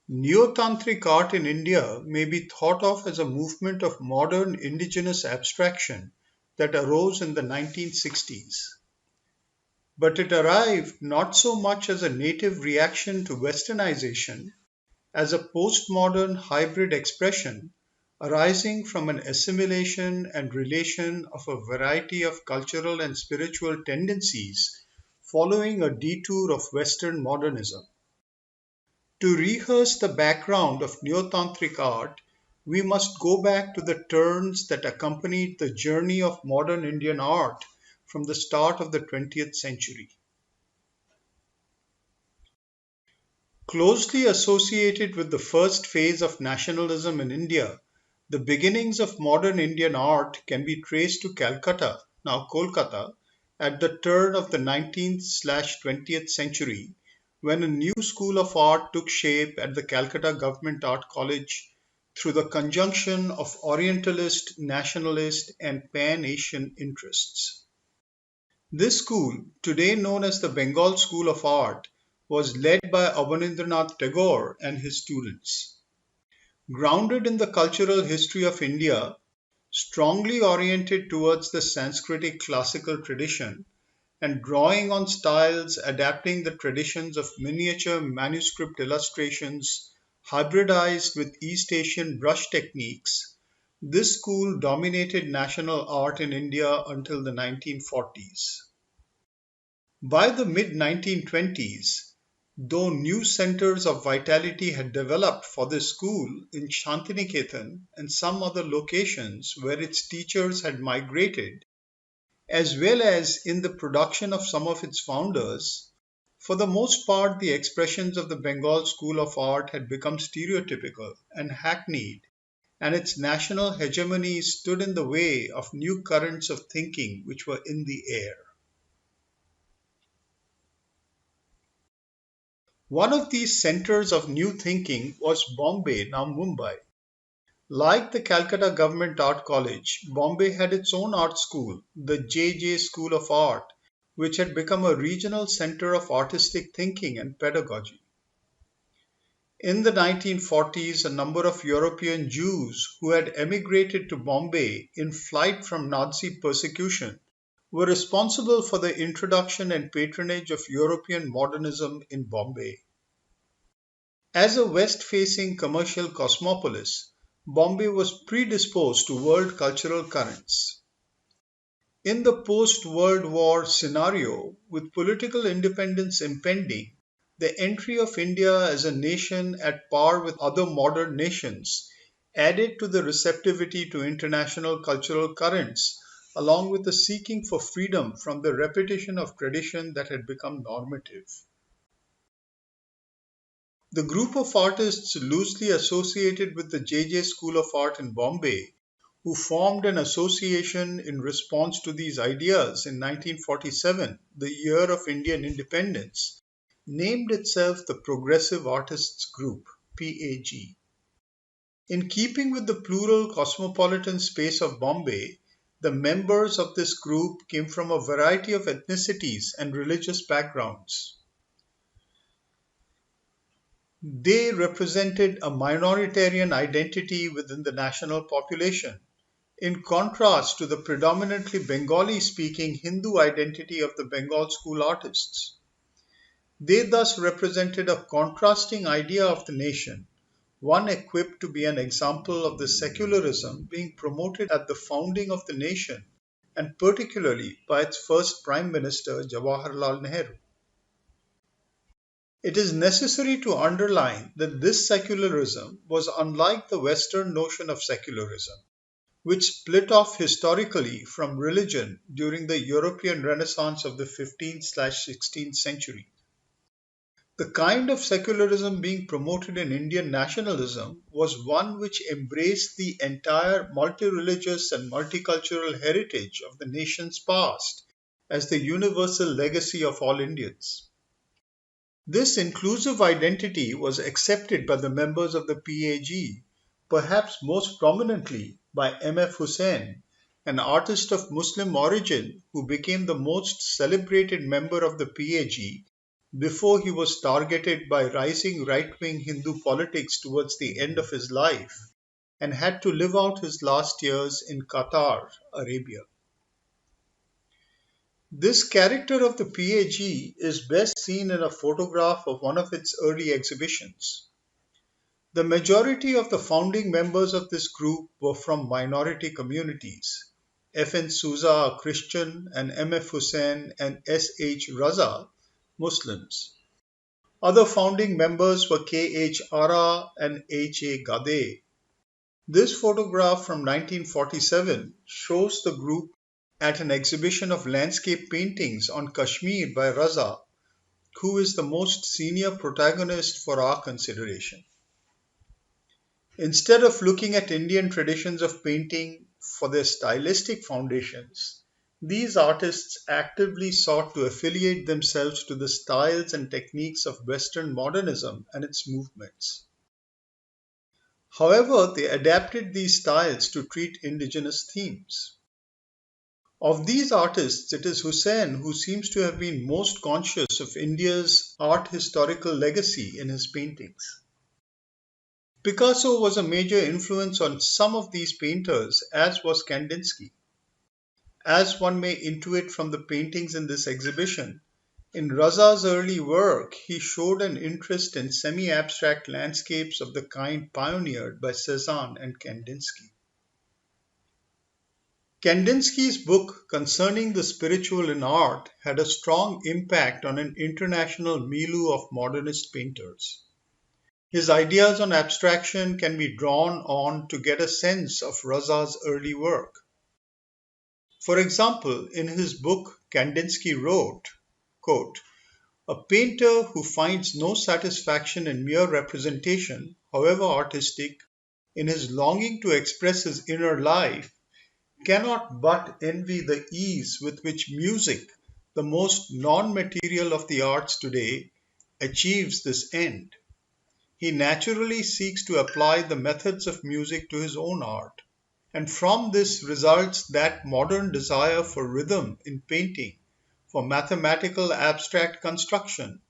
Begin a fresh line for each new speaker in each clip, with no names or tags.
Neo-Tantric art in India may be thought of as a movement of modern indigenous abstraction that arose in the 1960s. But it arrived not so much as a native reaction to westernization as a postmodern hybrid expression arising from an assimilation and relation of a variety of cultural and spiritual tendencies following a detour of Western modernism. To rehearse the background of Neo-tantric art, we must go back to the turns that accompanied the journey of modern Indian art from the start of the 20th century. Closely associated with the first phase of nationalism in India, the beginnings of modern Indian art can be traced to Calcutta, now Kolkata, at the turn of the 19th/20th century, when a new school of art took shape at the Calcutta Government Art College through the conjunction of Orientalist, nationalist, and Pan-Asian interests. This school, today known as the Bengal School of Art, was led by Abanindranath Tagore and his students. Grounded in the cultural history of India, strongly oriented towards the Sanskritic classical tradition, and drawing on styles adapting the traditions of miniature manuscript illustrations hybridized with East Asian brush techniques, this school dominated national art in India until the 1940s. By the mid 1920s, though new centers of vitality had developed for this school in Shantiniketan and some other locations where its teachers had migrated, as well as in the production of some of its founders, for the most part the expressions of the Bengal School of Art had become stereotypical and hackneyed, and its national hegemony stood in the way of new currents of thinking which were in the air. One of these centers of new thinking was Bombay, now Mumbai. Like the Calcutta Government Art College, Bombay had its own art school, the J.J. School of Art, which had become a regional center of artistic thinking and pedagogy. In the 1940s, a number of European Jews who had emigrated to Bombay in flight from Nazi persecution were responsible for the introduction and patronage of European modernism in Bombay. As a west-facing commercial cosmopolis, Bombay was predisposed to world cultural currents. In the post-World War scenario, with political independence impending, the entry of India as a nation at par with other modern nations added to the receptivity to international cultural currents, along with the seeking for freedom from the repetition of tradition that had become normative. The group of artists loosely associated with the J.J. School of Art in Bombay, who formed an association in response to these ideas in 1947, the year of Indian independence, named itself the Progressive Artists Group, PAG. In keeping with the plural cosmopolitan space of Bombay, the members of this group came from a variety of ethnicities and religious backgrounds. They represented a minoritarian identity within the national population, in contrast to the predominantly Bengali-speaking Hindu identity of the Bengal school artists. They thus represented a contrasting idea of the nation, one equipped to be an example of the secularism being promoted at the founding of the nation, and particularly by its first Prime Minister Jawaharlal Nehru. It is necessary to underline that this secularism was unlike the Western notion of secularism, which split off historically from religion during the European Renaissance of the 15th/16th century. The kind of secularism being promoted in Indian nationalism was one which embraced the entire multi-religious and multicultural heritage of the nation's past as the universal legacy of all Indians. This inclusive identity was accepted by the members of the PAG, perhaps most prominently by M.F. Hussain, an artist of Muslim origin who became the most celebrated member of the PAG, before he was targeted by rising right-wing Hindu politics towards the end of his life and had to live out his last years in Qatar, Arabia. This character of the PAG is best seen in a photograph of one of its early exhibitions. The majority of the founding members of this group were from minority communities. F.N. Souza, a Christian, and M.F. Hussain and S.H. Raza, Muslims. Other founding members were K.H. Ara and H.A. Gade. This photograph from 1947 shows the group at an exhibition of landscape paintings on Kashmir by Raza, who is the most senior protagonist for our consideration. Instead of looking at Indian traditions of painting for their stylistic foundations, these artists actively sought to affiliate themselves to the styles and techniques of Western modernism and its movements. However, they adapted these styles to treat indigenous themes. Of these artists, it is Hussain who seems to have been most conscious of India's art historical legacy in his paintings. Picasso was a major influence on some of these painters, as was Kandinsky. As one may intuit from the paintings in this exhibition, in Raza's early work he showed an interest in semi-abstract landscapes of the kind pioneered by Cezanne and Kandinsky. Kandinsky's book concerning the spiritual in art had a strong impact on an international milieu of modernist painters. His ideas on abstraction can be drawn on to get a sense of Raza's early work. For example, in his book, Kandinsky wrote, quote, "A painter who finds no satisfaction in mere representation, however artistic, in his longing to express his inner life, cannot but envy the ease with which music, the most non-material of the arts today, achieves this end. He naturally seeks to apply the methods of music to his own art, and from this results that modern desire for rhythm in painting, for mathematical abstract construction,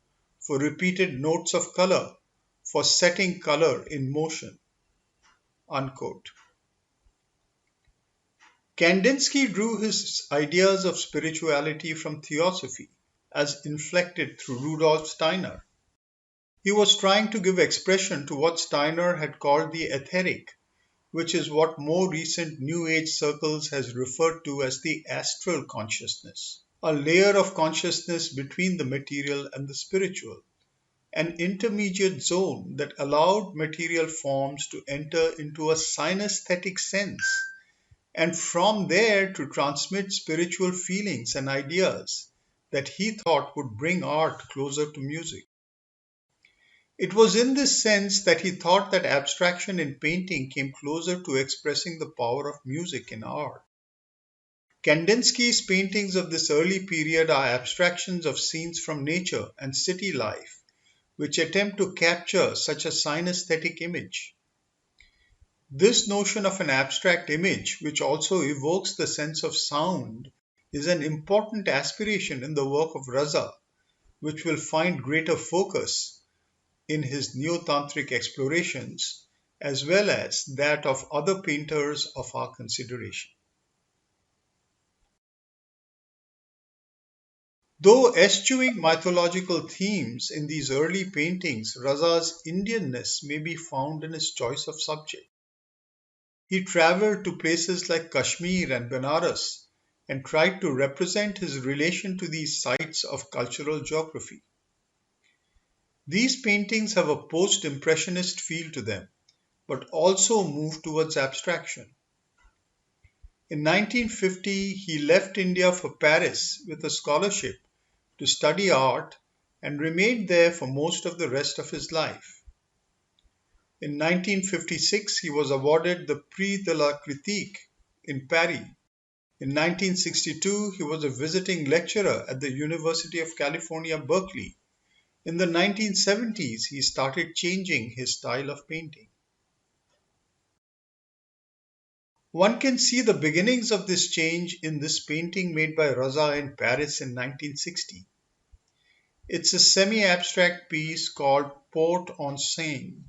for repeated notes of color, for setting color in motion." Unquote. Kandinsky drew his ideas of spirituality from theosophy, as inflected through Rudolf Steiner. He was trying to give expression to what Steiner had called the etheric, which is what more recent New Age circles has referred to as the astral consciousness, a layer of consciousness between the material and the spiritual, an intermediate zone that allowed material forms to enter into a synesthetic sense, and from there to transmit spiritual feelings and ideas that he thought would bring art closer to music. It was in this sense that he thought that abstraction in painting came closer to expressing the power of music in art. Kandinsky's paintings of this early period are abstractions of scenes from nature and city life, which attempt to capture such a synesthetic image. This notion of an abstract image, which also evokes the sense of sound, is an important aspiration in the work of Raza, which will find greater focus in his Neo-Tantric explorations, as well as that of other painters of our consideration. Though eschewing mythological themes in these early paintings, Raza's Indianness may be found in his choice of subject. He traveled to places like Kashmir and Benares and tried to represent his relation to these sites of cultural geography. These paintings have a post-impressionist feel to them, but also move towards abstraction. In 1950, he left India for Paris with a scholarship to study art and remained there for most of the rest of his life. In 1956, he was awarded the Prix de la Critique in Paris. In 1962, he was a visiting lecturer at the University of California, Berkeley. In the 1970s, he started changing his style of painting. One can see the beginnings of this change in this painting made by Raza in Paris in 1960. It's a semi-abstract piece called Port on Seine.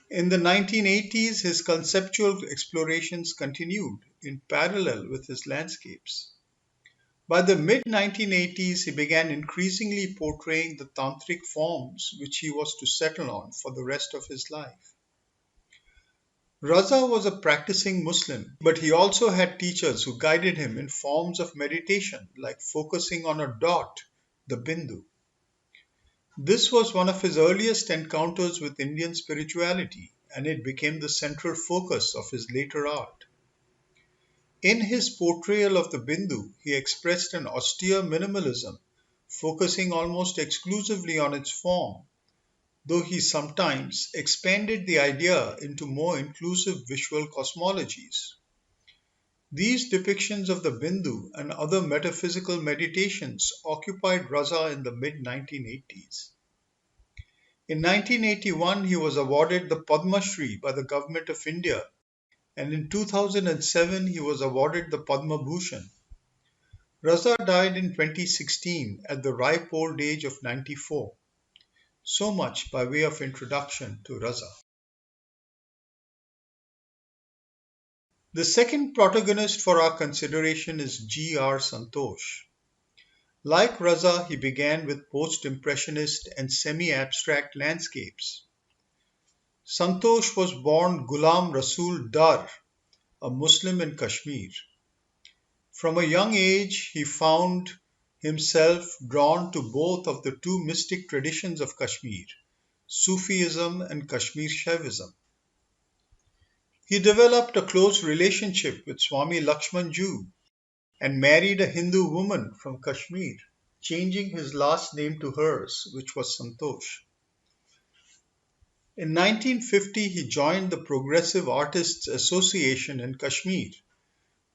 In the 1980s, his conceptual explorations continued in parallel with his landscapes. By the mid 1980s, he began increasingly portraying the tantric forms which he was to settle on for the rest of his life. Raza was a practicing Muslim, but he also had teachers who guided him in forms of meditation, like focusing on a dot, the Bindu. This was one of his earliest encounters with Indian spirituality, and it became the central focus of his later art. In his portrayal of the Bindu, he expressed an austere minimalism, focusing almost exclusively on its form, though he sometimes expanded the idea into more inclusive visual cosmologies. These depictions of the Bindu and other metaphysical meditations occupied Raza in the mid 1980s. In 1981, he was awarded the Padma Shri by the Government of India, and in 2007, he was awarded the Padma Bhushan. Raza died in 2016 at the ripe old age of 94. So much by way of introduction to Raza. The second protagonist for our consideration is G.R. Santosh. Like Raza, he began with post-impressionist and semi-abstract landscapes. Santosh was born Ghulam Rasul Dar, a Muslim in Kashmir. From a young age, he found himself drawn to both of the two mystic traditions of Kashmir, Sufism and Kashmir Shaivism. He developed a close relationship with Swami Lakshman Ju and married a Hindu woman from Kashmir, changing his last name to hers, which was Santosh. In 1950, he joined the Progressive Artists Association in Kashmir,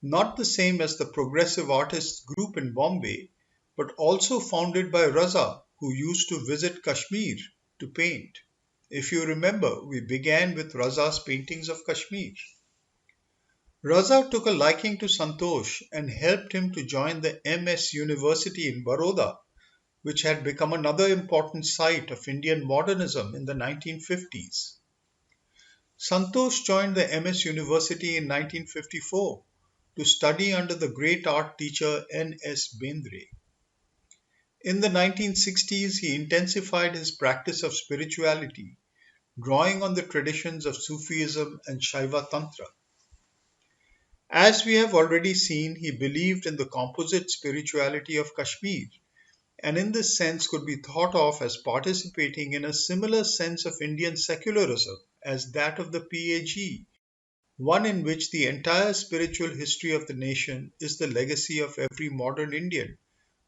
not the same as the Progressive Artists Group in Bombay, but also founded by Raza, who used to visit Kashmir to paint. If you remember, we began with Raza's paintings of Kashmir. Raza took a liking to Santosh and helped him to join the MS University in Baroda, which had become another important site of Indian modernism in the 1950s. Santosh joined the MS University in 1954 to study under the great art teacher N.S. Bendre. In the 1960s, he intensified his practice of spirituality, drawing on the traditions of Sufism and Shaiva Tantra. As we have already seen, he believed in the composite spirituality of Kashmir, and in this sense could be thought of as participating in a similar sense of Indian secularism as that of the PAG, one in which the entire spiritual history of the nation is the legacy of every modern Indian,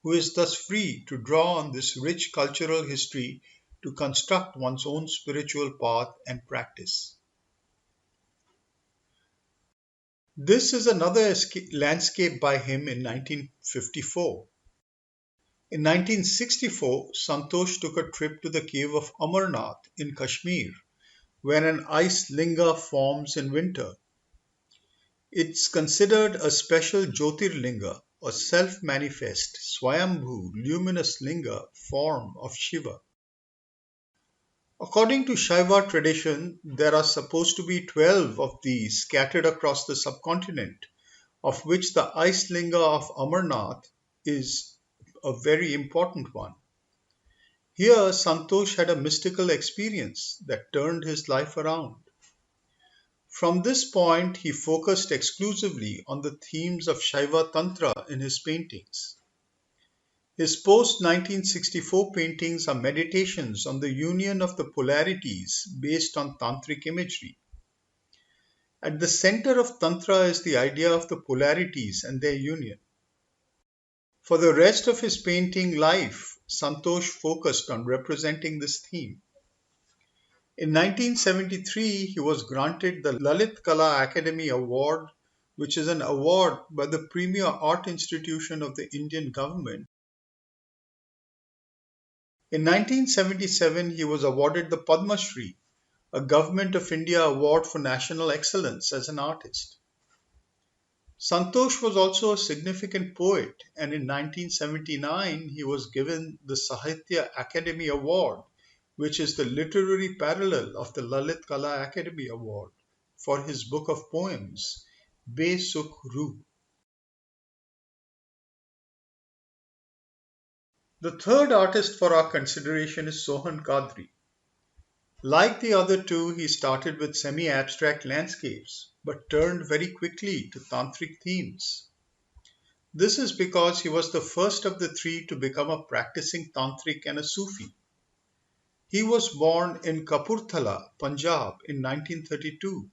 who is thus free to draw on this rich cultural history to construct one's own spiritual path and practice. This is another landscape by him in 1954. In 1964, Santosh took a trip to the cave of Amarnath in Kashmir, where an ice linga forms in winter. It's considered a special Jyotirlinga, a self-manifest, Swayambhu, luminous linga form of Shiva. According to Shaiva tradition, there are supposed to be 12 of these scattered across the subcontinent, of which the ice linga of Amarnath is a very important one. Here, Santosh had a mystical experience that turned his life around. From this point, he focused exclusively on the themes of Shaiva Tantra in his paintings. His post 1964 paintings are meditations on the union of the polarities based on Tantric imagery. At the center of Tantra is the idea of the polarities and their union. For the rest of his painting life, Santosh focused on representing this theme. In 1973, he was granted the Lalit Kala Academy Award, which is an award by the premier art institution of the Indian government. In 1977, he was awarded the Padma Shri, a Government of India award for national excellence as an artist. Santosh was also a significant poet, and in 1979 he was given the Sahitya Akademi Award, which is the literary parallel of the Lalit Kala Akademi Award, for his book of poems, Be Sukh Ru. The third artist for our consideration is Sohan Qadri. Like the other two, he started with semi abstract landscapes, but turned very quickly to tantric themes. This is because he was the first of the three to become a practicing tantric and a Sufi. He was born in Kapurthala, Punjab in 1932.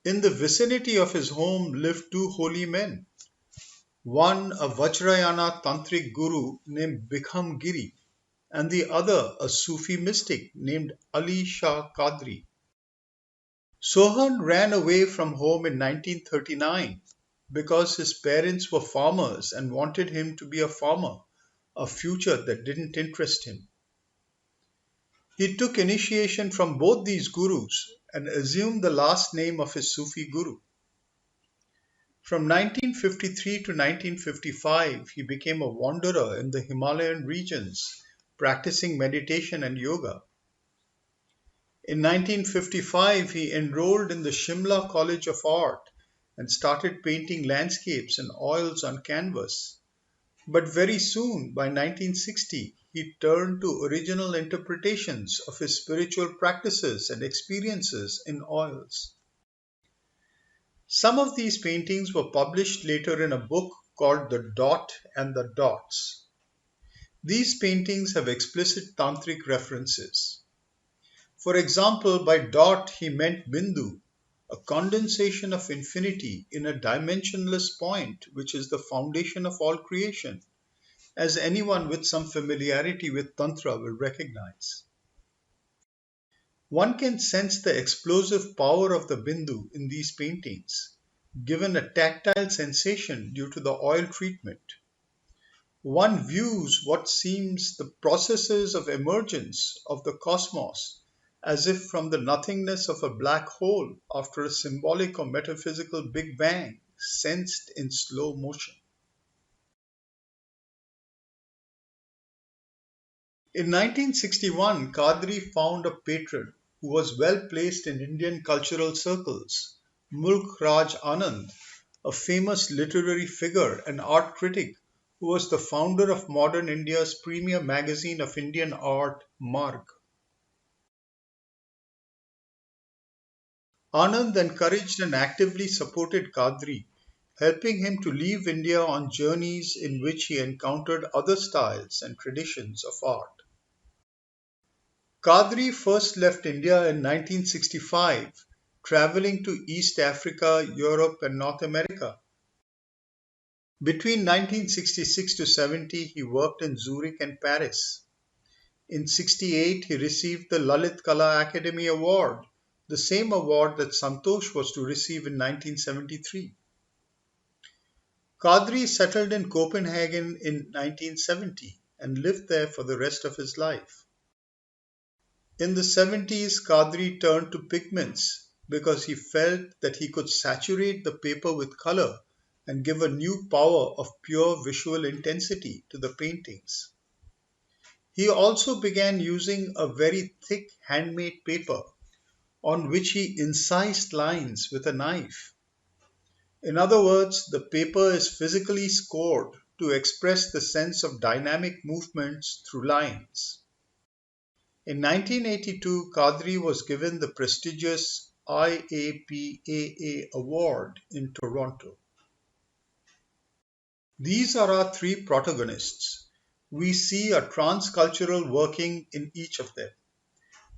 In the vicinity of his home lived two holy men, one a Vajrayana tantric guru named Bikham Giri, and the other a Sufi mystic named Ali Shah Qadri. Sohan ran away from home in 1939 because his parents were farmers and wanted him to be a farmer, a future that didn't interest him. He took initiation from both these gurus and assumed the last name of his Sufi guru. From 1953 to 1955, he became a wanderer in the Himalayan regions, practicing meditation and yoga. In 1955, he enrolled in the Shimla College of Art and started painting landscapes and oils on canvas. But very soon, by 1960, he turned to original interpretations of his spiritual practices and experiences in oils. Some of these paintings were published later in a book called The Dot and the Dots. These paintings have explicit tantric references. For example, by dot he meant Bindu, a condensation of infinity in a dimensionless point, which is the foundation of all creation, as anyone with some familiarity with Tantra will recognize. One can sense the explosive power of the Bindu in these paintings, given a tactile sensation due to the oil treatment. One views what seems the processes of emergence of the cosmos as if from the nothingness of a black hole after a symbolic or metaphysical Big Bang sensed in slow motion. In 1961, Qadri found a patron who was well placed in Indian cultural circles, Mulk Raj Anand, a famous literary figure and art critic who was the founder of modern India's premier magazine of Indian art, Marg. Anand encouraged and actively supported Qadri, helping him to leave India on journeys in which he encountered other styles and traditions of art. Qadri first left India in 1965, traveling to East Africa, Europe, and North America. Between 1966 to 70, he worked in Zurich and Paris. In 68, he received the Lalit Kala Academy Award, the same award that Santosh was to receive in 1973. Qadri settled in Copenhagen in 1970 and lived there for the rest of his life. In the 70s, Qadri turned to pigments because he felt that he could saturate the paper with color and give a new power of pure visual intensity to the paintings. He also began using a very thick handmade paper on which he incised lines with a knife. In other words, the paper is physically scored to express the sense of dynamic movements through lines. In 1982, Qadri was given the prestigious IAPAA Award in Toronto. These are our three protagonists. We see a transcultural working in each of them.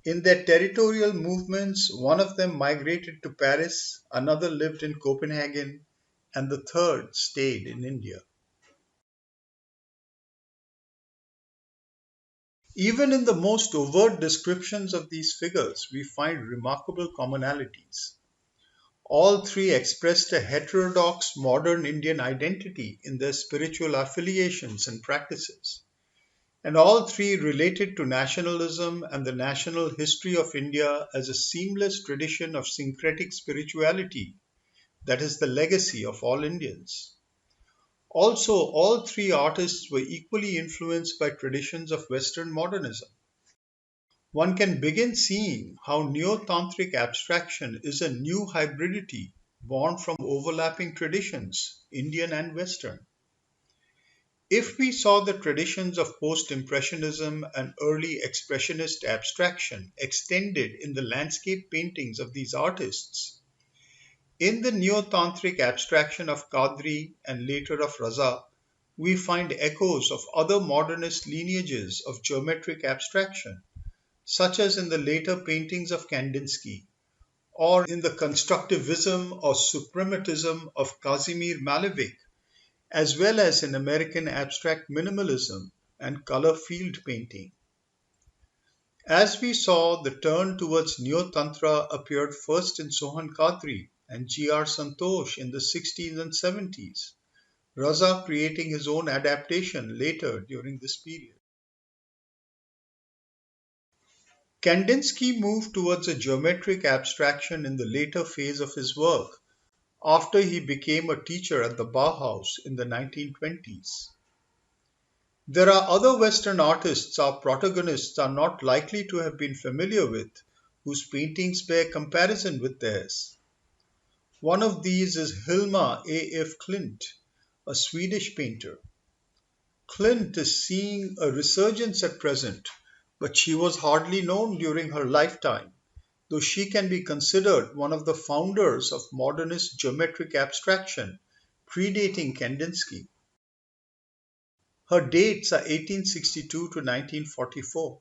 In their territorial movements, one of them migrated to Paris, another lived in Copenhagen, and the third stayed in India. Even in the most overt descriptions of these figures, we find remarkable commonalities. All three expressed a heterodox modern Indian identity in their spiritual affiliations and practices. And all three related to nationalism and the national history of India as a seamless tradition of syncretic spirituality that is, the legacy of all Indians. Also, all three artists were equally influenced by traditions of Western modernism. One can begin seeing how Neo-Tantric abstraction is a new hybridity born from overlapping traditions, Indian and Western. If we saw the traditions of post-impressionism and early expressionist abstraction extended in the landscape paintings of these artists, in the neo-tantric abstraction of Qadri and later of Raza, we find echoes of other modernist lineages of geometric abstraction, such as in the later paintings of Kandinsky, or in the constructivism or suprematism of Kazimir Malevich, as well as in American abstract minimalism and color field painting. As we saw, the turn towards Neo-Tantra appeared first in Sohan Qadri and G.R. Santosh in the 60s and 70s, Raza creating his own adaptation later during this period. Kandinsky moved towards a geometric abstraction in the later phase of his work, after he became a teacher at the Bauhaus in the 1920s. There are other Western artists our protagonists are not likely to have been familiar with, whose paintings bear comparison with theirs. One of these is Hilma A. F. Klint, a Swedish painter. Klint is seeing a resurgence at present, but she was hardly known during her lifetime, though she can be considered one of the founders of modernist geometric abstraction, predating Kandinsky. Her dates are 1862 to 1944.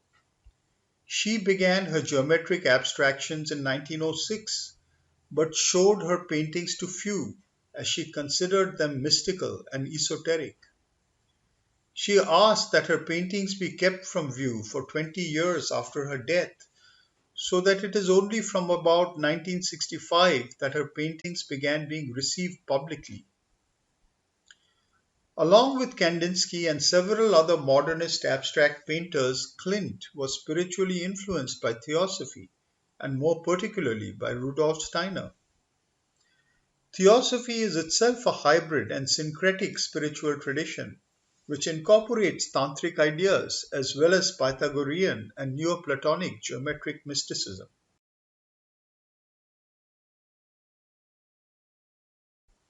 She began her geometric abstractions in 1906, but showed her paintings to few, as she considered them mystical and esoteric. She asked that her paintings be kept from view for 20 years after her death, so that it is only from about 1965 that her paintings began being received publicly. Along with Kandinsky and several other modernist abstract painters, Klint was spiritually influenced by Theosophy, and more particularly by Rudolf Steiner. Theosophy is itself a hybrid and syncretic spiritual tradition, which incorporates tantric ideas as well as Pythagorean and Neoplatonic geometric mysticism.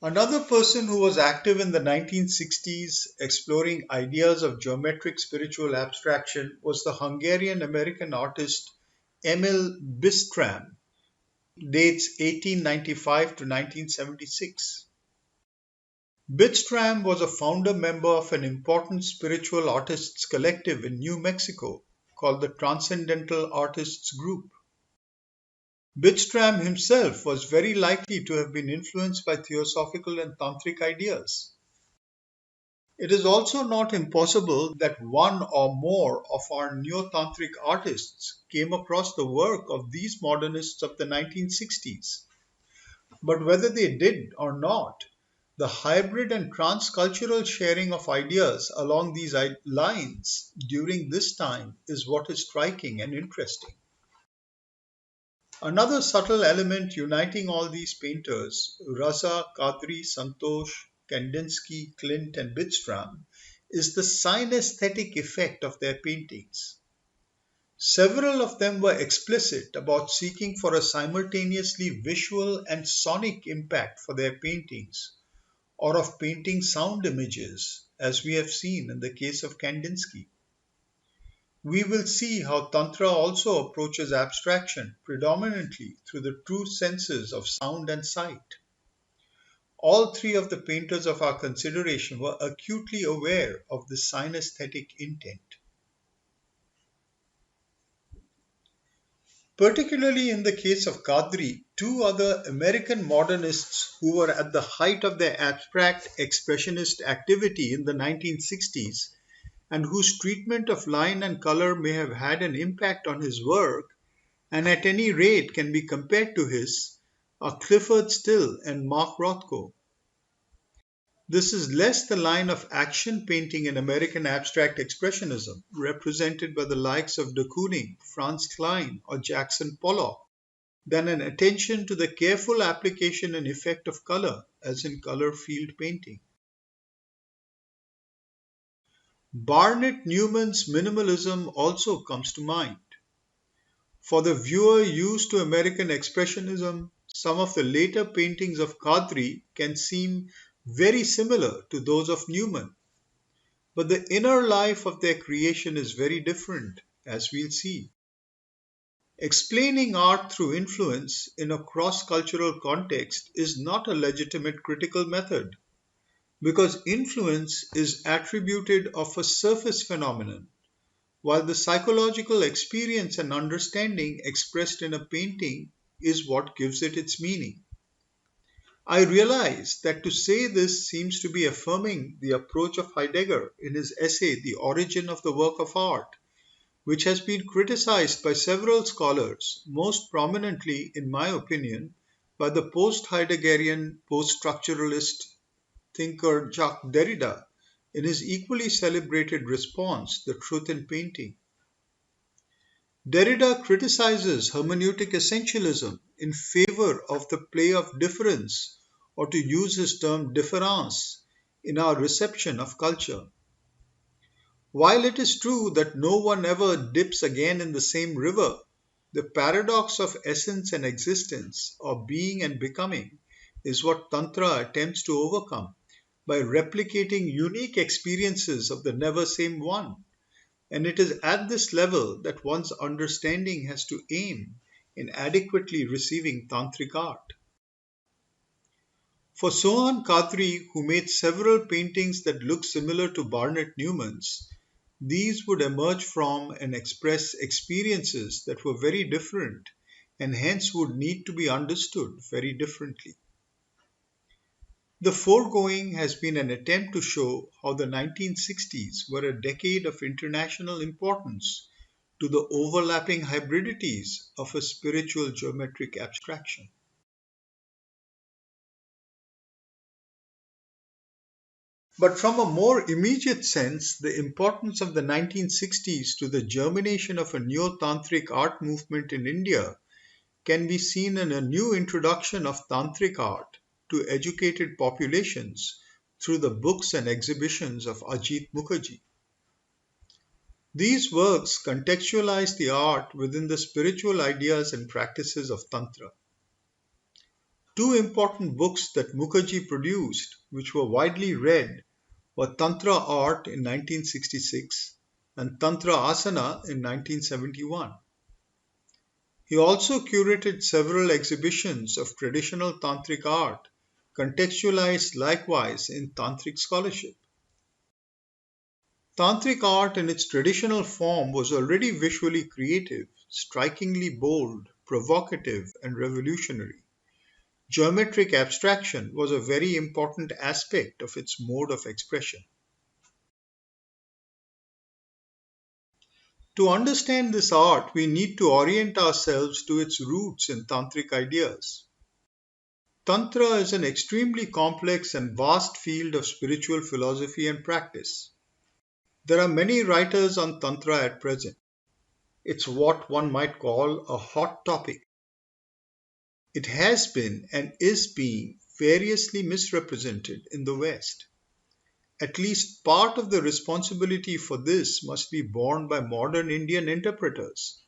Another person who was active in the 1960s exploring ideas of geometric spiritual abstraction was the Hungarian-American artist Emil Bistram, dates 1895 to 1976. Bistram was a founder member of an important spiritual artists collective in New Mexico called the Transcendental Artists Group. Bistram himself was very likely to have been influenced by theosophical and tantric ideas. It is also not impossible that one or more of our neo-tantric artists came across the work of these modernists of the 1960s. But whether they did or not, the hybrid and transcultural sharing of ideas along these lines during this time is what is striking and interesting. Another subtle element uniting all these painters, Raza, Qadri, Santosh, Kandinsky, Klint, and Bistram, is the synesthetic effect of their paintings. Several of them were explicit about seeking for a simultaneously visual and sonic impact for their paintings, or of painting sound images, as we have seen in the case of Kandinsky. We will see how Tantra also approaches abstraction predominantly through the true senses of sound and sight. All three of the painters of our consideration were acutely aware of this synesthetic intent. Particularly in the case of Qadri, two other American modernists who were at the height of their abstract expressionist activity in the 1960s and whose treatment of line and color may have had an impact on his work, and at any rate can be compared to his, are Clifford Still and Mark Rothko. This is less the line of action painting in American abstract expressionism, represented by the likes of de Kooning, Franz Klein, or Jackson Pollock, than an attention to the careful application and effect of color, as in color field painting. Barnett Newman's minimalism also comes to mind. For the viewer used to American Expressionism, some of the later paintings of Qadri can seem very similar to those of Newman, but the inner life of their creation is very different, as we'll see. Explaining art through influence in a cross cultural context is not a legitimate critical method, because influence is attributed of a surface phenomenon, while the psychological experience and understanding expressed in a painting is what gives it its meaning. I realize that to say this seems to be affirming the approach of Heidegger in his essay The Origin of the Work of Art, which has been criticized by several scholars, most prominently, in my opinion, by the post-Heideggerian post-structuralist thinker Jacques Derrida in his equally celebrated response, The Truth in Painting. Derrida criticizes hermeneutic essentialism in favor of the play of difference, or to use his term difference, in our reception of culture. While it is true that no one ever dips again in the same river, the paradox of essence and existence, or being and becoming, is what Tantra attempts to overcome by replicating unique experiences of the never same one. And it is at this level that one's understanding has to aim in adequately receiving Tantric art. For Sohan Qadri, who made several paintings that look similar to Barnett Newman's, these would emerge from and express experiences that were very different and hence would need to be understood very differently. The foregoing has been an attempt to show how the 1960s were a decade of international importance to the overlapping hybridities of a spiritual geometric abstraction. But from a more immediate sense, the importance of the 1960s to the germination of a Neo-Tantric art movement in India can be seen in a new introduction of Tantric art to educated populations through the books and exhibitions of Ajit Mukherjee. These works contextualize the art within the spiritual ideas and practices of Tantra. Two important books that Mukherjee produced, which were widely read, were Tantra Art in 1966 and Tantra Asana in 1971. He also curated several exhibitions of traditional Tantric art, contextualized likewise in Tantric scholarship. Tantric art in its traditional form was already visually creative, strikingly bold, provocative, and revolutionary. Geometric abstraction was a very important aspect of its mode of expression. To understand this art, we need to orient ourselves to its roots in Tantric ideas. Tantra is an extremely complex and vast field of spiritual philosophy and practice. There are many writers on Tantra at present. It's what one might call a hot topic. It has been and is being variously misrepresented in the West. At least part of the responsibility for this must be borne by modern Indian interpreters,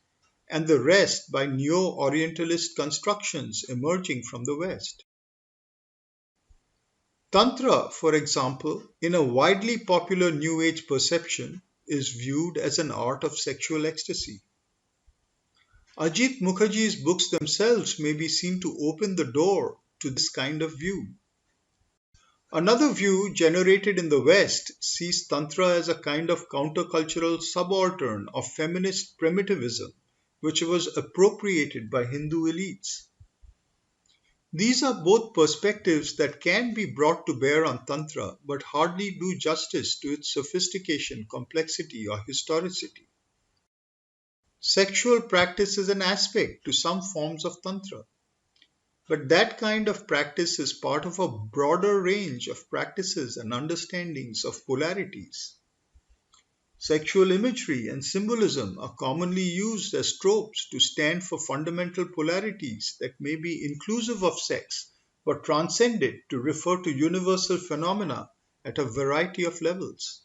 and the rest by neo-Orientalist constructions emerging from the West. Tantra, for example, in a widely popular New Age perception, is viewed as an art of sexual ecstasy. Ajit Mukherjee's books themselves may be seen to open the door to this kind of view. Another view generated in the West sees Tantra as a kind of countercultural subaltern of feminist primitivism, which was appropriated by Hindu elites. These are both perspectives that can be brought to bear on Tantra, but hardly do justice to its sophistication, complexity, or historicity. Sexual practice is an aspect to some forms of Tantra, but that kind of practice is part of a broader range of practices and understandings of polarities. Sexual imagery and symbolism are commonly used as tropes to stand for fundamental polarities that may be inclusive of sex but transcend it to refer to universal phenomena at a variety of levels.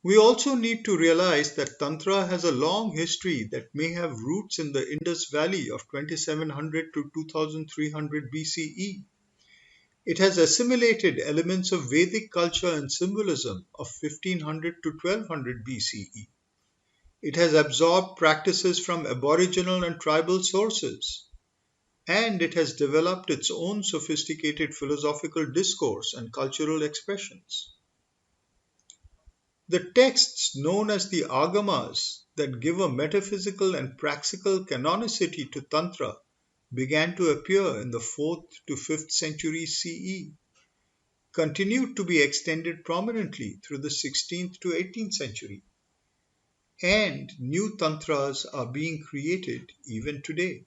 We also need to realize that Tantra has a long history that may have roots in the Indus Valley of 2700 to 2300 BCE. It has assimilated elements of Vedic culture and symbolism of 1500 to 1200 BCE. It has absorbed practices from aboriginal and tribal sources, and it has developed its own sophisticated philosophical discourse and cultural expressions. The texts known as the Agamas that give a metaphysical and practical canonicity to Tantra began to appear in the 4th to 5th centuries CE, continued to be extended prominently through the 16th to 18th century, and new tantras are being created even today.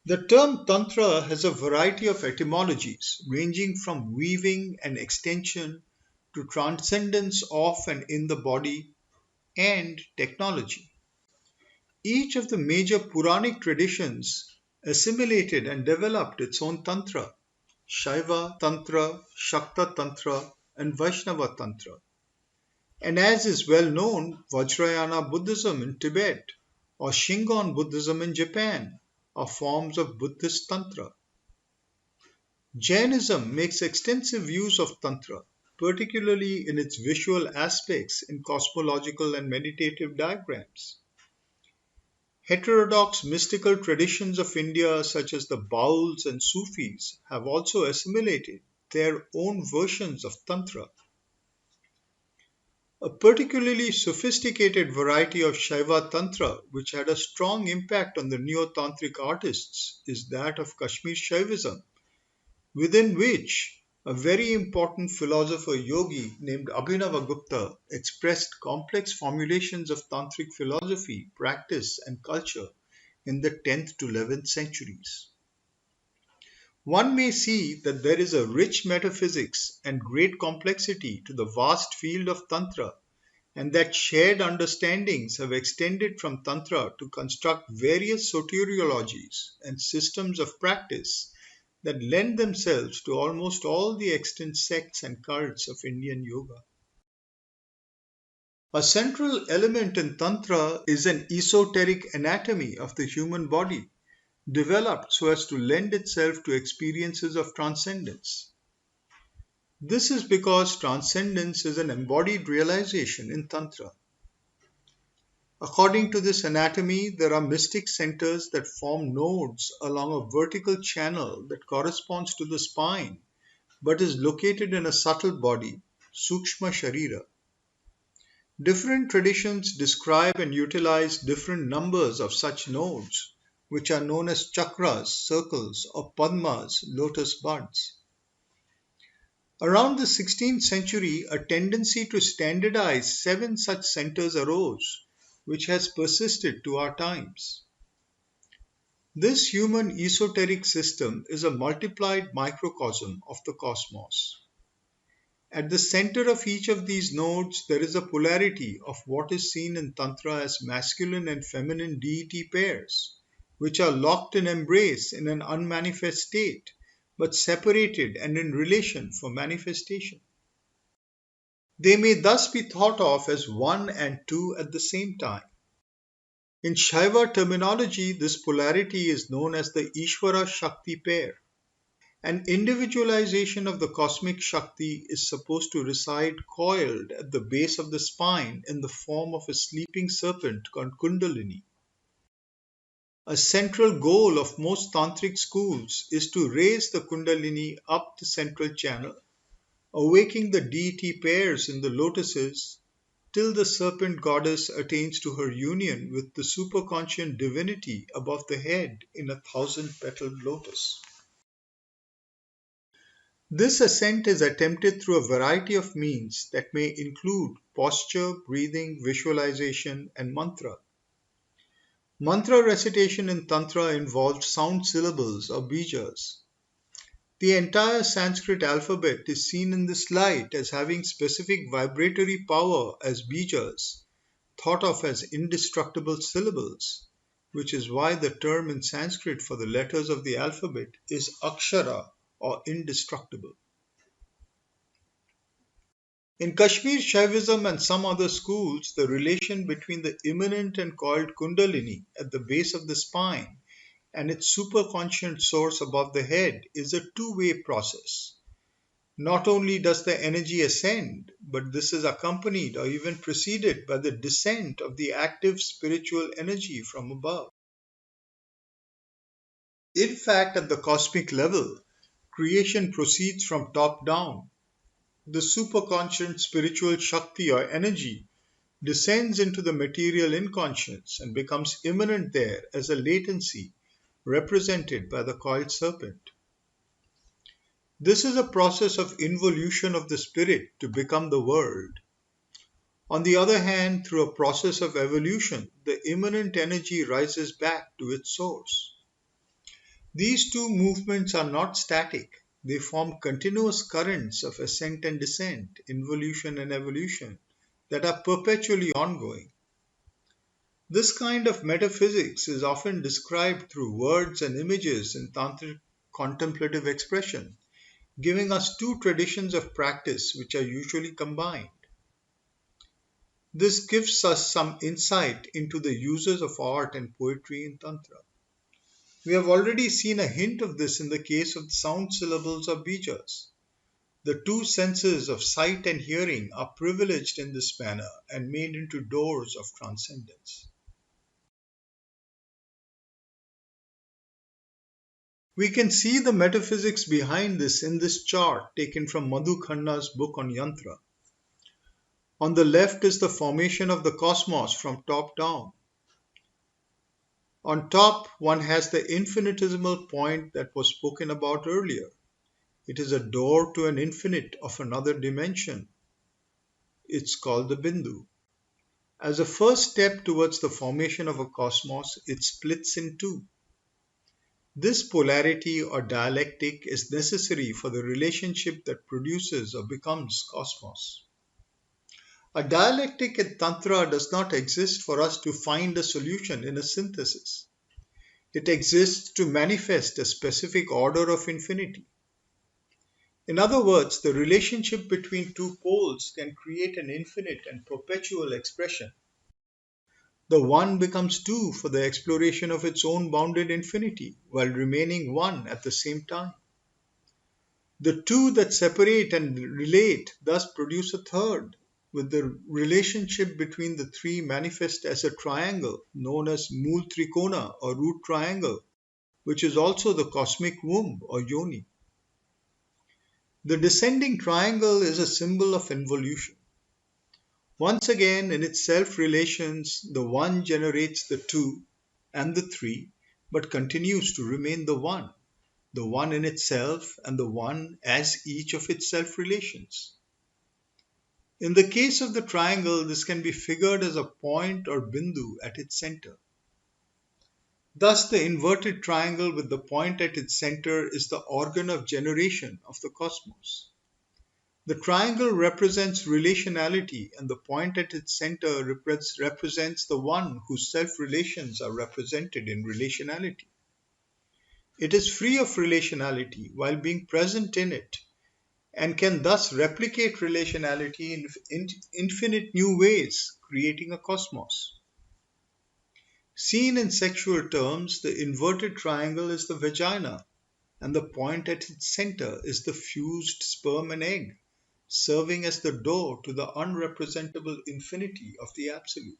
The term tantra has a variety of etymologies, ranging from weaving and extension to transcendence of and in the body and technology. Each of the major Puranic traditions assimilated and developed its own tantra: Shaiva Tantra, Shakta Tantra, and Vaishnava Tantra. And as is well known, Vajrayana Buddhism in Tibet or Shingon Buddhism in Japan are forms of Buddhist Tantra. Jainism makes extensive use of Tantra, particularly in its visual aspects in cosmological and meditative diagrams. Heterodox mystical traditions of India, such as the Bauls and Sufis, have also assimilated their own versions of Tantra. A particularly sophisticated variety of Shaiva Tantra, which had a strong impact on the Neo-Tantric artists, is that of Kashmir Shaivism, within which a very important philosopher yogi named Abhinavagupta expressed complex formulations of Tantric philosophy, practice, and culture in the 10th to 11th centuries. One may see that there is a rich metaphysics and great complexity to the vast field of Tantra, and that shared understandings have extended from Tantra to construct various soteriologies and systems of practice that lend themselves to almost all the extant sects and cults of Indian yoga. A central element in Tantra is an esoteric anatomy of the human body, developed so as to lend itself to experiences of transcendence. This is because transcendence is an embodied realization in Tantra. According to this anatomy, there are mystic centers that form nodes along a vertical channel that corresponds to the spine but is located in a subtle body, Sukshma Sharira. Different traditions describe and utilize different numbers of such nodes, which are known as chakras, circles, or padmas, lotus buds. Around the 16th century, a tendency to standardize 7 such centers arose, which has persisted to our times. This human esoteric system is a multiplied microcosm of the cosmos. At the center of each of these nodes, there is a polarity of what is seen in Tantra as masculine and feminine deity pairs, which are locked in embrace in an unmanifest state, but separated and in relation for manifestation. They may thus be thought of as one and two at the same time. In Shaiva terminology, this polarity is known as the Ishvara Shakti pair. An individualization of the cosmic Shakti is supposed to reside coiled at the base of the spine in the form of a sleeping serpent called Kundalini. A central goal of most tantric schools is to raise the Kundalini up the central channel, awaking the deity pairs in the lotuses till the serpent goddess attains to her union with the superconscient divinity above the head in a 1,000-petaled lotus. This ascent is attempted through a variety of means that may include posture, breathing, visualization, and mantra. Mantra recitation in Tantra involves sound syllables or bijas. The entire Sanskrit alphabet is seen in this light as having specific vibratory power as bijas, thought of as indestructible syllables, which is why the term in Sanskrit for the letters of the alphabet is akshara or indestructible. In Kashmir Shaivism and some other schools, the relation between the immanent and coiled kundalini at the base of the spine and its superconscient source above the head is a two-way process. Not only does the energy ascend, but this is accompanied or even preceded by the descent of the active spiritual energy from above. In fact, at the cosmic level, creation proceeds from top down. The superconscient spiritual Shakti or energy descends into the material inconscience and becomes immanent there as a latency represented by the coiled serpent. This is a process of involution of the spirit to become the world. On the other hand, through a process of evolution, the immanent energy rises back to its source. These two movements are not static. They form continuous currents of ascent and descent, involution and evolution, that are perpetually ongoing. This kind of metaphysics is often described through words and images in Tantric contemplative expression, giving us two traditions of practice which are usually combined. This gives us some insight into the uses of art and poetry in Tantra. We have already seen a hint of this in the case of the sound syllables of bijas. The two senses of sight and hearing are privileged in this manner and made into doors of transcendence. We can see the metaphysics behind this in this chart taken from Madhu Khanna's book on Yantra. On the left is the formation of the cosmos from top down. On top, one has the infinitesimal point that was spoken about earlier. It is a door to an infinite of another dimension. It's called the Bindu. As a first step towards the formation of a cosmos, it splits in two. This polarity or dialectic is necessary for the relationship that produces or becomes cosmos. A dialectic in Tantra does not exist for us to find a solution in a synthesis. It exists to manifest a specific order of infinity. In other words, the relationship between two poles can create an infinite and perpetual expression. The one becomes two for the exploration of its own bounded infinity, while remaining one at the same time. The two that separate and relate thus produce a third, with the relationship between the three manifest as a triangle known as Mool Trikona or root triangle, which is also the cosmic womb or yoni. The descending triangle is a symbol of involution. Once again, in its self-relations, the one generates the two and the three, but continues to remain the one in itself and the one as each of its self-relations. In the case of the triangle, this can be figured as a point or bindu at its center. Thus, the inverted triangle with the point at its center is the organ of generation of the cosmos. The triangle represents relationality, and the point at its center represents the one whose self-relations are represented in relationality. It is free of relationality while being present in it, and can thus replicate relationality in infinite new ways, creating a cosmos. Seen in sexual terms, the inverted triangle is the vagina, and the point at its center is the fused sperm and egg, serving as the door to the unrepresentable infinity of the Absolute.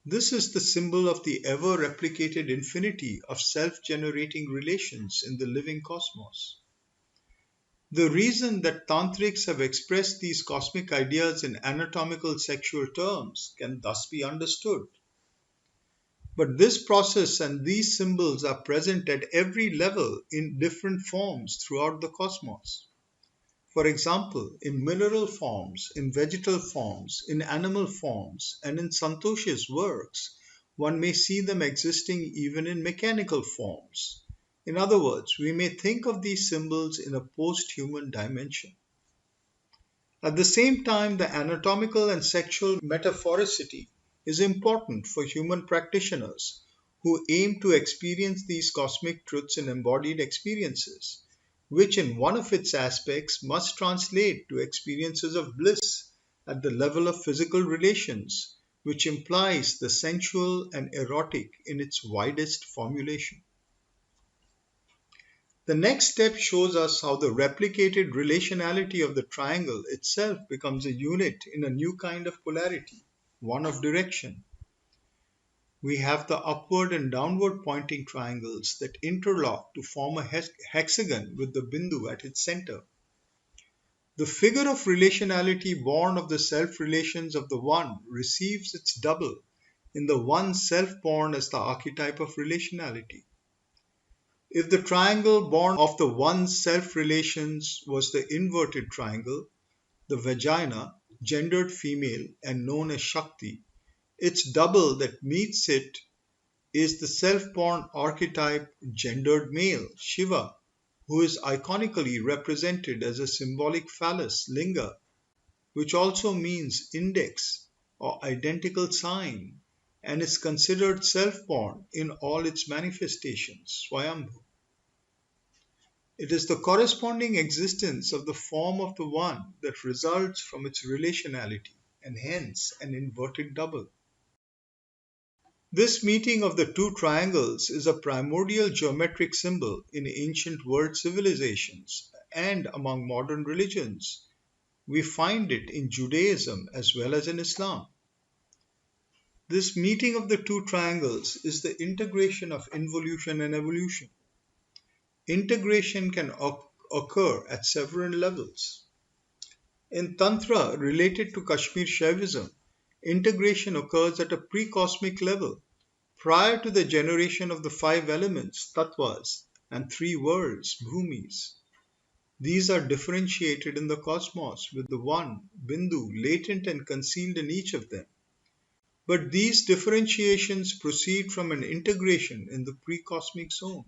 This is the symbol of the ever-replicated infinity of self-generating relations in the living cosmos. The reason that Tantrics have expressed these cosmic ideas in anatomical sexual terms can thus be understood. But this process and these symbols are present at every level in different forms throughout the cosmos. For example, in mineral forms, in vegetal forms, in animal forms, and in Santosh's works, one may see them existing even in mechanical forms, In other words, we may think of these symbols in a post-human dimension. At the same time, the anatomical and sexual metaphoricity is important for human practitioners who aim to experience these cosmic truths in embodied experiences, which in one of its aspects must translate to experiences of bliss at the level of physical relations, which implies the sensual and erotic in its widest formulation. The next step shows us how the replicated relationality of the triangle itself becomes a unit in a new kind of polarity, one of direction. We have the upward and downward pointing triangles that interlock to form a hexagon with the Bindu at its center. The figure of relationality born of the self relations of the One receives its double in the One self born as the archetype of relationality. If the triangle born of the One self relations was the inverted triangle, the vagina, gendered female and known as Shakti, its double that meets it is the self-born archetype gendered male, Shiva, who is iconically represented as a symbolic phallus, Linga, which also means index or identical sign and is considered self-born in all its manifestations, Swayambhu. It is the corresponding existence of the form of the One that results from its relationality and hence an inverted double. This meeting of the two triangles is a primordial geometric symbol in ancient world civilizations and among modern religions. We find it in Judaism as well as in Islam. This meeting of the two triangles is the integration of involution and evolution. Integration can occur at several levels. In Tantra related to Kashmir Shaivism, integration occurs at a pre-cosmic level prior to the generation of the five elements, tattvas, and three worlds, bhumis. These are differentiated in the cosmos with the one, Bindu, latent and concealed in each of them. But these differentiations proceed from an integration in the pre-cosmic zone.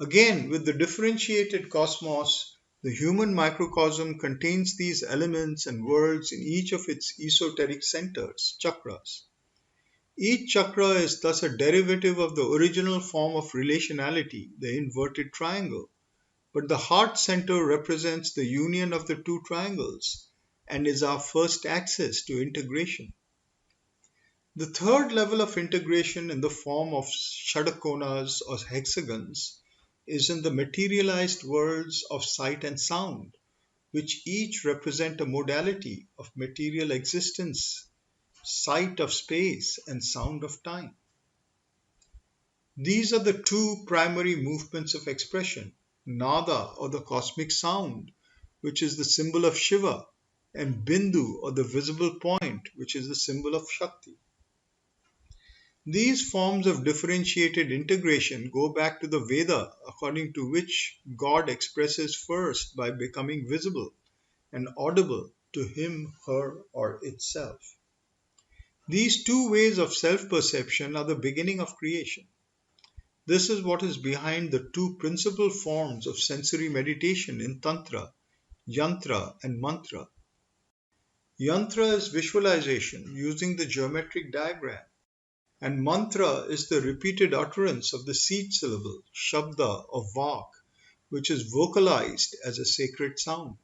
Again, with the differentiated cosmos, the human microcosm contains these elements and worlds in each of its esoteric centers, chakras. Each chakra is thus a derivative of the original form of relationality, the inverted triangle, but the heart center represents the union of the two triangles and is our first access to integration. The third level of integration in the form of shadakonas or hexagons is in the materialized worlds of sight and sound, which each represent a modality of material existence, sight of space and sound of time. These are the two primary movements of expression, Nada or the cosmic sound, which is the symbol of Shiva, and Bindu or the visible point, which is the symbol of Shakti. These forms of differentiated integration go back to the Veda, according to which God expresses first by becoming visible and audible to him, her, or itself. These two ways of self-perception are the beginning of creation. This is what is behind the two principal forms of sensory meditation in Tantra, Yantra and Mantra. Yantra is visualization using the geometric diagram, and mantra is the repeated utterance of the seed syllable, shabda or vak, which is vocalized as a sacred sound.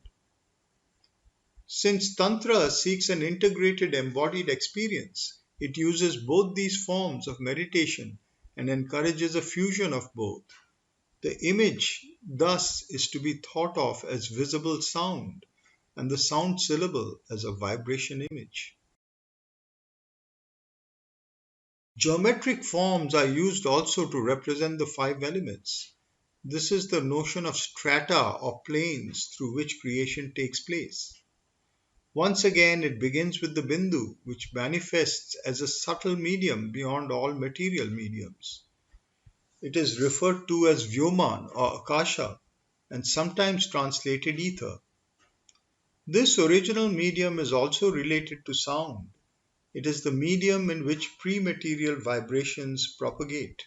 Since Tantra seeks an integrated embodied experience, it uses both these forms of meditation and encourages a fusion of both. The image, thus, is to be thought of as visible sound, and the sound syllable as a vibration image. Geometric forms are used also to represent the five elements. This is the notion of strata or planes through which creation takes place. Once again, it begins with the Bindu, which manifests as a subtle medium beyond all material mediums. It is referred to as Vyoman or Akasha and sometimes translated ether. This original medium is also related to sound. It is the medium in which pre-material vibrations propagate.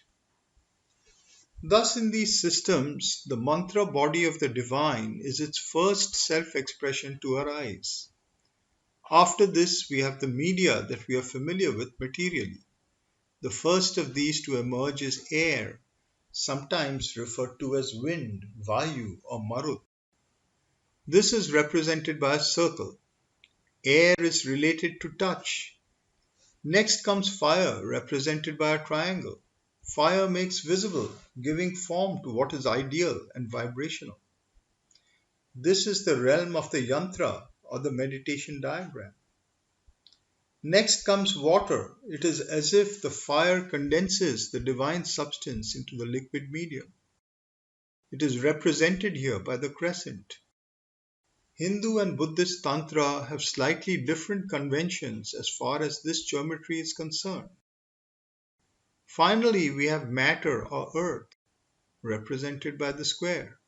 Thus, in these systems, the mantra body of the divine is its first self expression to arise. After this, we have the media that we are familiar with materially. The first of these to emerge is air, sometimes referred to as wind, vayu, or marut. This is represented by a circle. Air is related to touch. Next comes fire, represented by a triangle. Fire makes visible, giving form to what is ideal and vibrational. This is the realm of the yantra or the meditation diagram. Next comes water. It is as if the fire condenses the divine substance into the liquid medium. It is represented here by the crescent. Hindu and Buddhist Tantra have slightly different conventions as far as this geometry is concerned. Finally, we have matter or earth, represented by the square.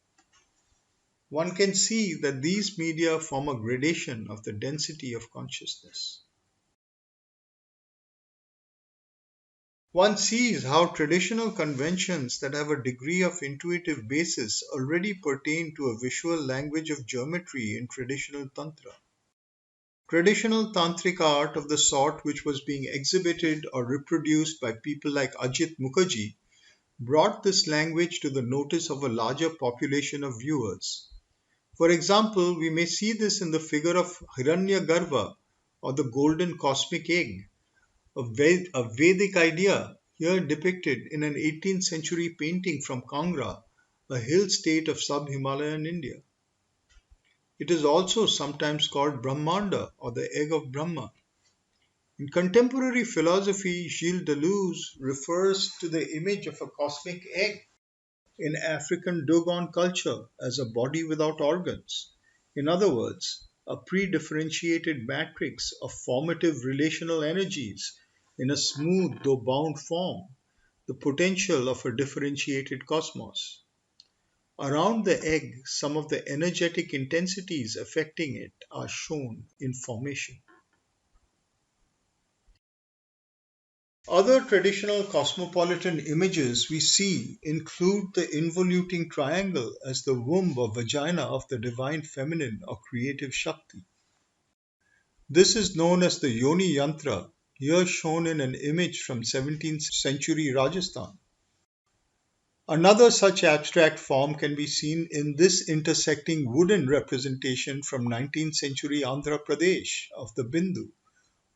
One can see that these media form a gradation of the density of consciousness. One sees how traditional conventions that have a degree of intuitive basis already pertain to a visual language of geometry in traditional Tantra. Traditional Tantric art of the sort which was being exhibited or reproduced by people like Ajit Mukherjee brought this language to the notice of a larger population of viewers. For example, we may see this in the figure of Hiranyagarbha or the golden cosmic egg, a Vedic idea here depicted in an 18th century painting from Kangra, a hill state of sub-Himalayan India. It is also sometimes called Brahmanda or the egg of Brahma. In contemporary philosophy, Gilles Deleuze refers to the image of a cosmic egg in African Dogon culture as a body without organs. In other words, a pre-differentiated matrix of formative relational energies in a smooth though bound form, the potential of a differentiated cosmos. Around the egg, some of the energetic intensities affecting it are shown in formation. Other traditional cosmopolitan images we see include the involuting triangle as the womb or vagina of the divine feminine or creative Shakti. This is known as the Yoni Yantra, here shown in an image from 17th century Rajasthan. Another such abstract form can be seen in this intersecting wooden representation from 19th century Andhra Pradesh of the Bindu,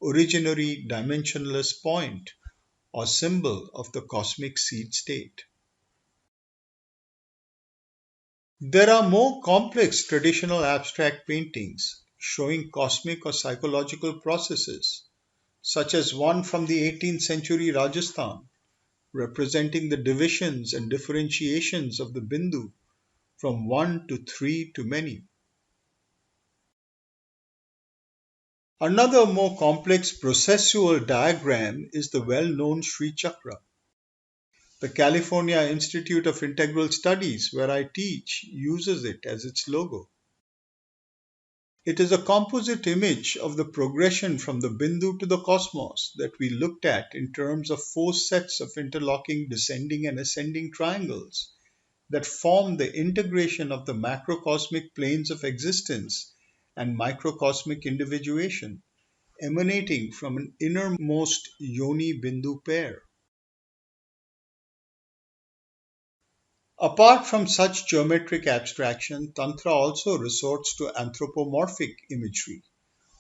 originary dimensionless point or symbol of the cosmic seed state. There are more complex traditional abstract paintings showing cosmic or psychological processes, such as one from the 18th century Rajasthan, representing the divisions and differentiations of the Bindu from one to three to many. Another more complex processual diagram is the well-known Sri Chakra. The California Institute of Integral Studies, where I teach, uses it as its logo. It is a composite image of the progression from the Bindu to the cosmos that we looked at in terms of four sets of interlocking descending and ascending triangles that form the integration of the macrocosmic planes of existence and microcosmic individuation, emanating from an innermost Yoni Bindu pair. Apart from such geometric abstraction, Tantra also resorts to anthropomorphic imagery,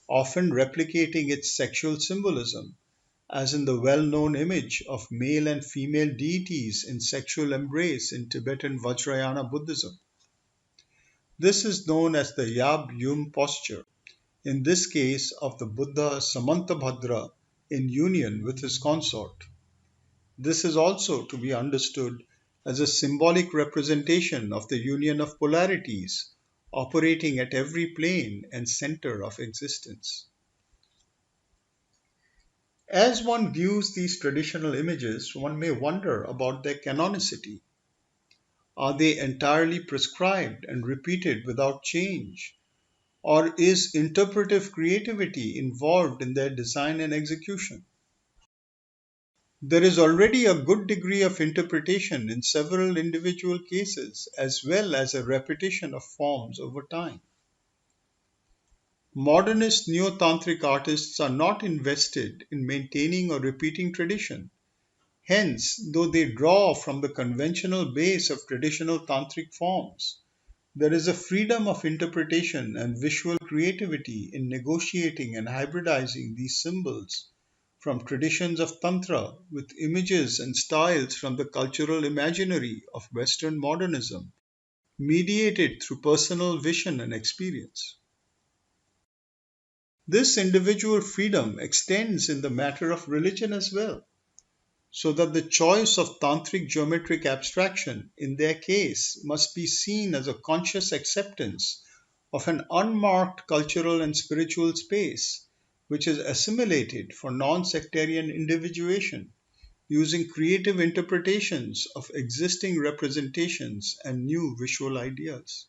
often replicating its sexual symbolism, as in the well-known image of male and female deities in sexual embrace in Tibetan Vajrayana Buddhism. This is known as the Yab Yum posture, in this case of the Buddha Samantabhadra in union with his consort. This is also to be understood as a symbolic representation of the union of polarities operating at every plane and center of existence. As one views these traditional images, one may wonder about their canonicity. Are they entirely prescribed and repeated without change? Or is interpretive creativity involved in their design and execution? There is already a good degree of interpretation in several individual cases, as well as a repetition of forms over time. Modernist Neo-Tantric artists are not invested in maintaining or repeating tradition. Hence, though they draw from the conventional base of traditional tantric forms, there is a freedom of interpretation and visual creativity in negotiating and hybridizing these symbols from traditions of Tantra with images and styles from the cultural imaginary of Western modernism, mediated through personal vision and experience. This individual freedom extends in the matter of religion as well, so that the choice of tantric geometric abstraction in their case must be seen as a conscious acceptance of an unmarked cultural and spiritual space, which is assimilated for non sectarian individuation, using creative interpretations of existing representations and new visual ideas.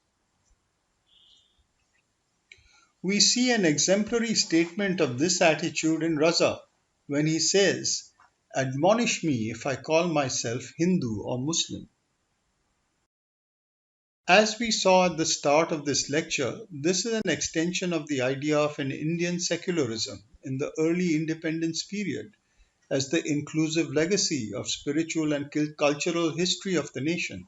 We see an exemplary statement of this attitude in Raza when he says, "Admonish me if I call myself Hindu or Muslim." As we saw at the start of this lecture, this is an extension of the idea of an Indian secularism in the early independence period as the inclusive legacy of spiritual and cultural history of the nation.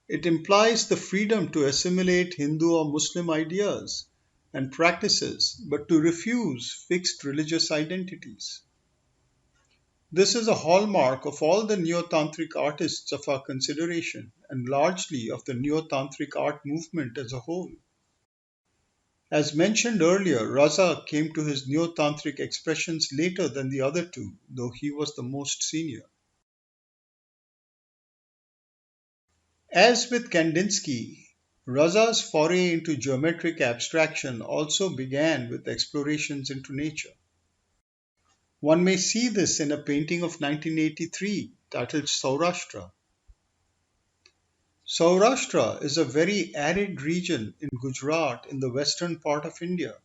It implies the freedom to assimilate Hindu or Muslim ideas and practices, but to refuse fixed religious identities. This is a hallmark of all the Neo-tantric artists of our consideration and largely of the Neo-tantric art movement as a whole. As mentioned earlier, Raza came to his Neo-tantric expressions later than the other two, though he was the most senior. As with Kandinsky, Raza's foray into geometric abstraction also began with explorations into nature. One may see this in a painting of 1983 titled Saurashtra. Saurashtra is a very arid region in Gujarat in the western part of India.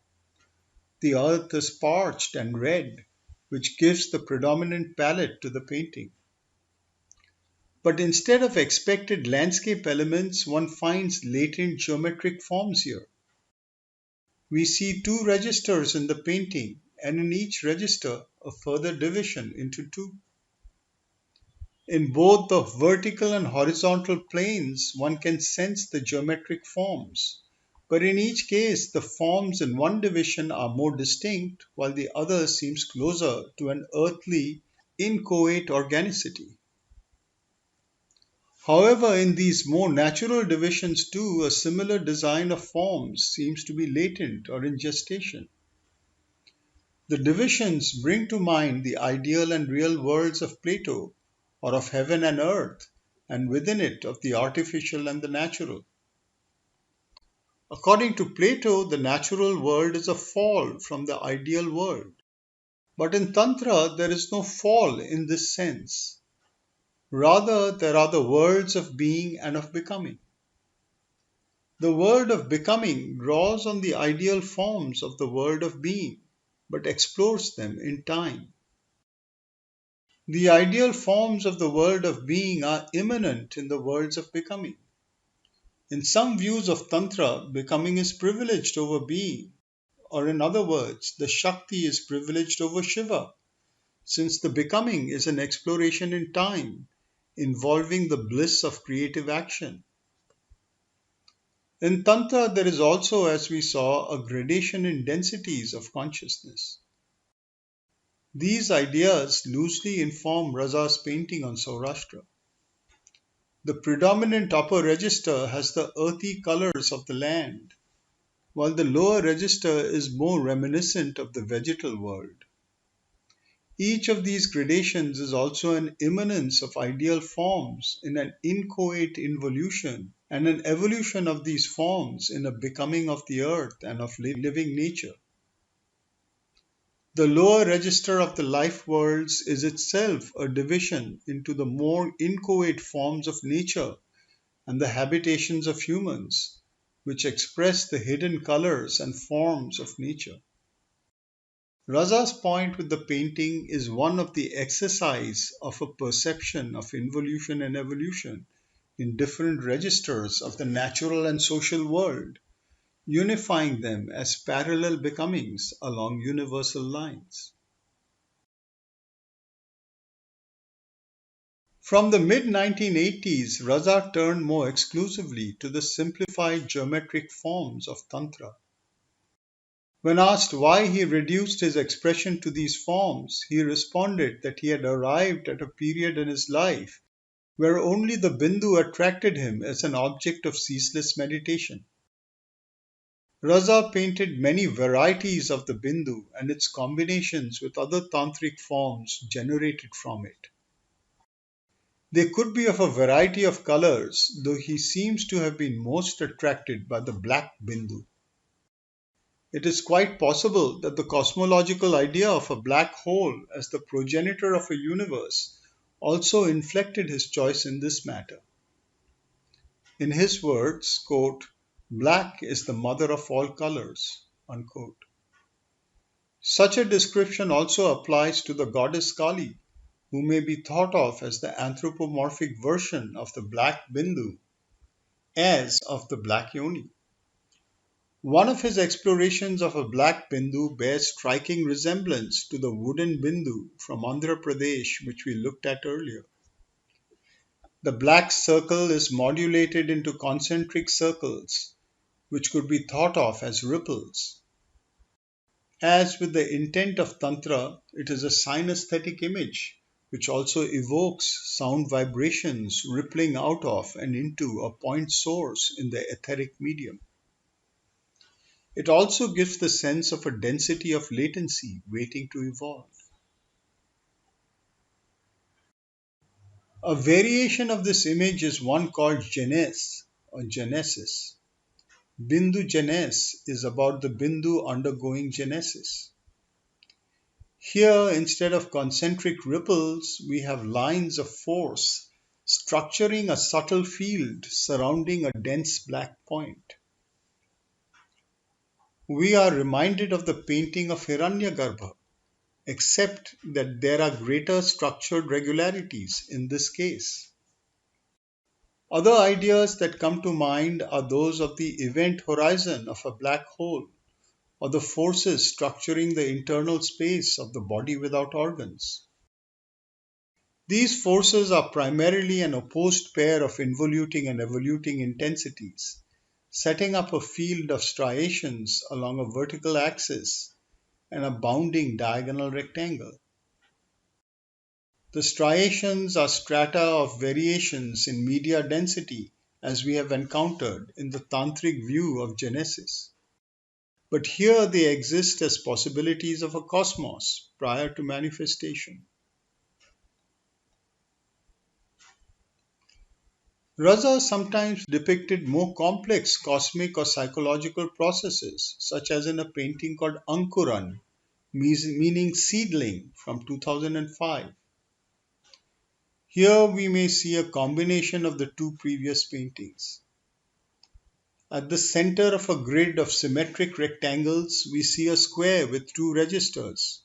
The earth is parched and red, which gives the predominant palette to the painting. But instead of expected landscape elements, one finds latent geometric forms here. We see two registers in the painting, and in each register, a further division into two. In both the vertical and horizontal planes, one can sense the geometric forms, but in each case, the forms in one division are more distinct, while the other seems closer to an earthly, inchoate organicity. However, in these more natural divisions too, a similar design of forms seems to be latent or in gestation. The divisions bring to mind the ideal and real worlds of Plato, or of heaven and earth, and within it of the artificial and the natural. According to Plato, the natural world is a fall from the ideal world. But in Tantra, there is no fall in this sense. Rather, there are the worlds of being and of becoming. The world of becoming draws on the ideal forms of the world of being, but explores them in time. The ideal forms of the world of being are immanent in the worlds of becoming. In some views of Tantra, becoming is privileged over being, or in other words, the Shakti is privileged over Shiva, since the becoming is an exploration in time, involving the bliss of creative action. In Tantra, there is also, as we saw, a gradation in densities of consciousness. These ideas loosely inform Raza's painting on Saurashtra. The predominant upper register has the earthy colors of the land, while the lower register is more reminiscent of the vegetal world. Each of these gradations is also an immanence of ideal forms in an inchoate involution and an evolution of these forms in a becoming of the earth and of living nature. The lower register of the life worlds is itself a division into the more inchoate forms of nature and the habitations of humans, which express the hidden colors and forms of nature. Raza's point with the painting is one of the exercise of a perception of involution and evolution in different registers of the natural and social world, unifying them as parallel becomings along universal lines. From the mid 1980s, Raza turned more exclusively to the simplified geometric forms of Tantra. When asked why he reduced his expression to these forms, he responded that he had arrived at a period in his life where only the Bindu attracted him as an object of ceaseless meditation. Raza painted many varieties of the Bindu and its combinations with other tantric forms generated from it. They could be of a variety of colors, though he seems to have been most attracted by the black Bindu. It is quite possible that the cosmological idea of a black hole as the progenitor of a universe also inflected his choice in this matter. In his words, quote, "Black is the mother of all colors." Unquote. Such a description also applies to the goddess Kali, who may be thought of as the anthropomorphic version of the black Bindu, as of the black yoni. One of his explorations of a black Bindu bears striking resemblance to the wooden Bindu from Andhra Pradesh, which we looked at earlier. The black circle is modulated into concentric circles, which could be thought of as ripples. As with the intent of Tantra, it is a synesthetic image, which also evokes sound vibrations rippling out of and into a point source in the etheric medium. It also gives the sense of a density of latency waiting to evolve. A variation of this image is one called Genese or Genesis. Bindu Genes is about the Bindu undergoing genesis. Here, instead of concentric ripples, we have lines of force structuring a subtle field surrounding a dense black point. We are reminded of the painting of Hiranyagarbha, except that there are greater structured regularities in this case. Other ideas that come to mind are those of the event horizon of a black hole or the forces structuring the internal space of the body without organs. These forces are primarily an opposed pair of involuting and evoluting intensities, setting up a field of striations along a vertical axis and a bounding diagonal rectangle. The striations are strata of variations in media density as we have encountered in the tantric view of genesis. But here they exist as possibilities of a cosmos prior to manifestation. Raza sometimes depicted more complex cosmic or psychological processes, such as in a painting called Ankuran, meaning seedling, from 2005. Here we may see a combination of the two previous paintings. At the center of a grid of symmetric rectangles, we see a square with two registers.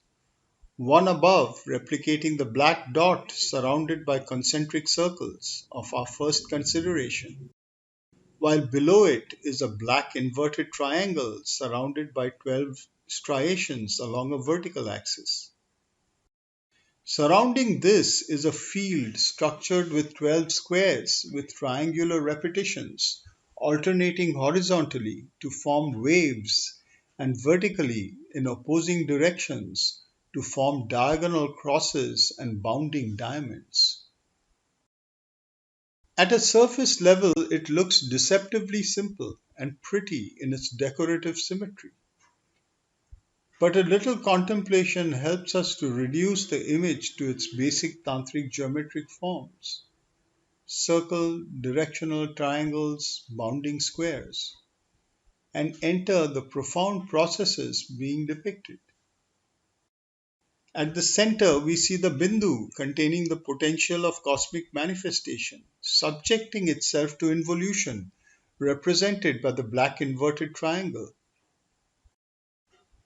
One above replicating the black dot surrounded by concentric circles of our first consideration, while below it is a black inverted triangle surrounded by 12 striations along a vertical axis. Surrounding this is a field structured with 12 squares with triangular repetitions, alternating horizontally to form waves and vertically in opposing directions to form diagonal crosses and bounding diamonds. At a surface level, it looks deceptively simple and pretty in its decorative symmetry. But a little contemplation helps us to reduce the image to its basic tantric geometric forms: circle, directional triangles, bounding squares, and enter the profound processes being depicted. At the center, we see the Bindu containing the potential of cosmic manifestation, subjecting itself to involution, represented by the black inverted triangle.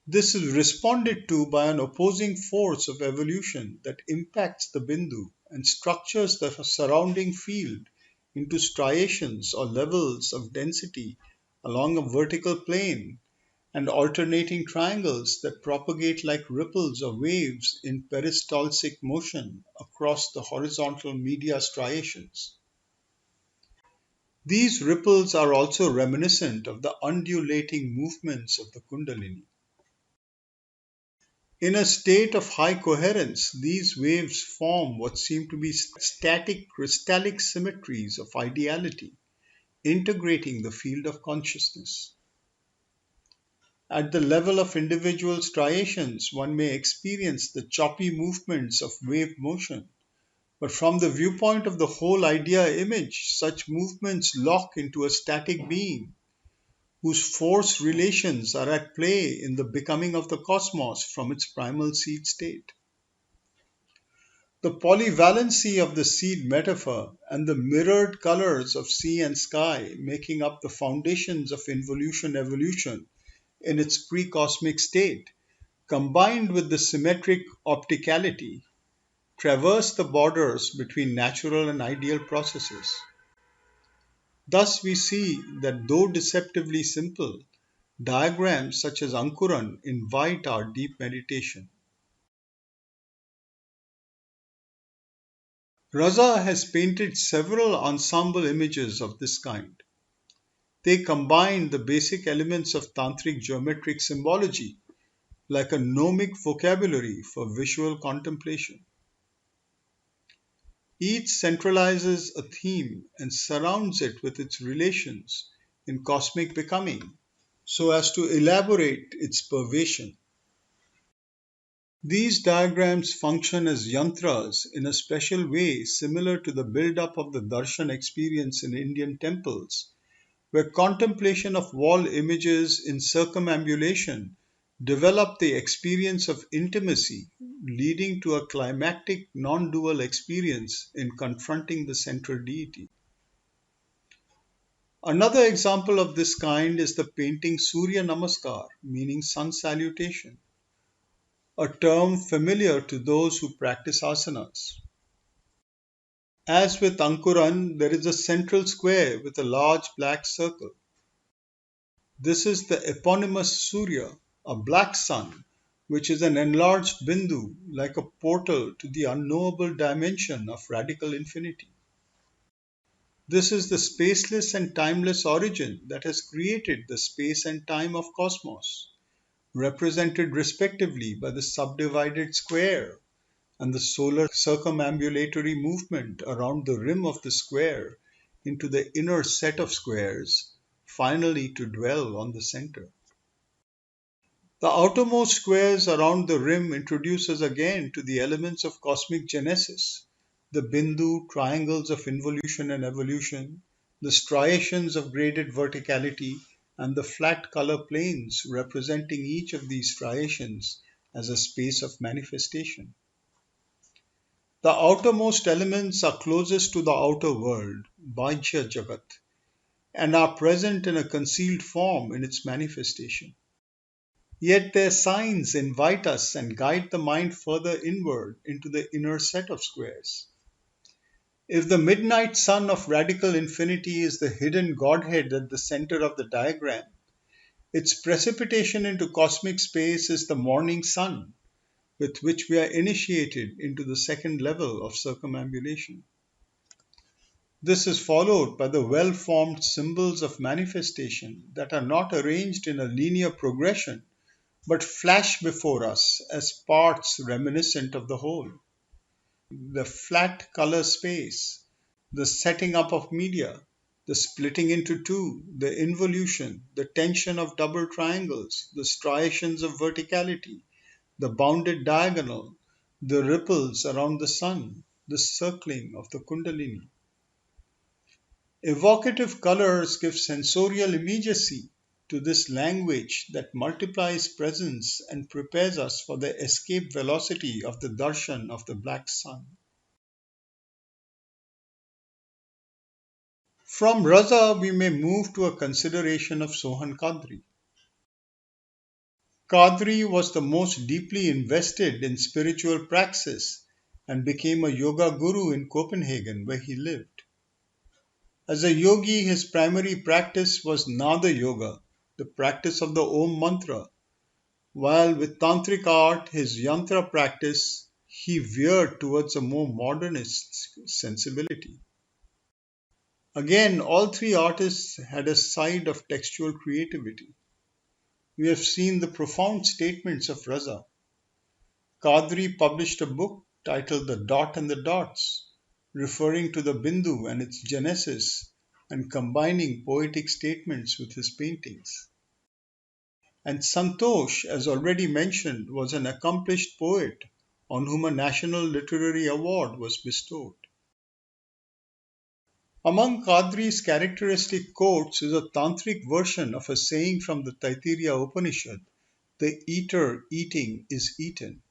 This is responded to by an opposing force of evolution that impacts the Bindu and structures the surrounding field into striations or levels of density along a vertical plane and alternating triangles that propagate like ripples or waves in peristaltic motion across the horizontal media striations. These ripples are also reminiscent of the undulating movements of the Kundalini. In a state of high coherence, these waves form what seem to be static crystallic symmetries of ideality, integrating the field of consciousness. At the level of individual striations, one may experience the choppy movements of wave motion, but from the viewpoint of the whole idea image, such movements lock into a static being whose force relations are at play in the becoming of the cosmos from its primal seed state. The polyvalency of the seed metaphor and the mirrored colors of sea and sky making up the foundations of involution evolution in its pre-cosmic state, combined with the symmetric opticality, traverse the borders between natural and ideal processes. Thus we see that though deceptively simple, diagrams such as Ankuran invite our deep meditation. Raza has painted several ensemble images of this kind. They combine the basic elements of tantric geometric symbology, like a gnomic vocabulary for visual contemplation. Each centralizes a theme and surrounds it with its relations in cosmic becoming so as to elaborate its pervasion. These diagrams function as yantras in a special way similar to the build-up of the darshan experience in Indian temples, where contemplation of wall images in circumambulation develop the experience of intimacy, leading to a climactic non-dual experience in confronting the central deity. Another example of this kind is the painting Surya Namaskar, meaning sun salutation, a term familiar to those who practice asanas. As with Ankuran, there is a central square with a large black circle. This is the eponymous Surya, a black sun, which is an enlarged Bindu, like a portal to the unknowable dimension of radical infinity. This is the spaceless and timeless origin that has created the space and time of cosmos, represented respectively by the subdivided square and the solar circumambulatory movement around the rim of the square into the inner set of squares, finally to dwell on the center. The outermost squares around the rim introduce us again to the elements of cosmic genesis, the Bindu triangles of involution and evolution, the striations of graded verticality, and the flat color planes representing each of these striations as a space of manifestation. The outermost elements are closest to the outer world, Bhajya Jagat, and are present in a concealed form in its manifestation. Yet their signs invite us and guide the mind further inward into the inner set of squares. If the midnight sun of radical infinity is the hidden Godhead at the center of the diagram, its precipitation into cosmic space is the morning sun, with which we are initiated into the second level of circumambulation. This is followed by the well formed symbols of manifestation that are not arranged in a linear progression but flash before us as parts reminiscent of the whole. The flat color space, the setting up of media, the splitting into two, the involution, the tension of double triangles, the striations of verticality, the bounded diagonal, the ripples around the sun, the circling of the Kundalini. Evocative colors give sensorial immediacy to this language that multiplies presence and prepares us for the escape velocity of the darshan of the black sun. From Raza, we may move to a consideration of Sohan Qadri. Qadri was the most deeply invested in spiritual praxis and became a yoga guru in Copenhagen, where he lived. As a yogi, his primary practice was Nada Yoga, the practice of the Om mantra, while with Tantric art, his Yantra practice, he veered towards a more modernist sensibility. Again, all three artists had a side of textual creativity. We have seen the profound statements of Raza. Qadri published a book titled The Dot and the Dots, referring to the Bindu and its genesis and combining poetic statements with his paintings. And Santosh, as already mentioned, was an accomplished poet on whom a national literary award was bestowed. Among Qadri's characteristic quotes is a tantric version of a saying from the Taittiriya Upanishad: the eater eating is eaten.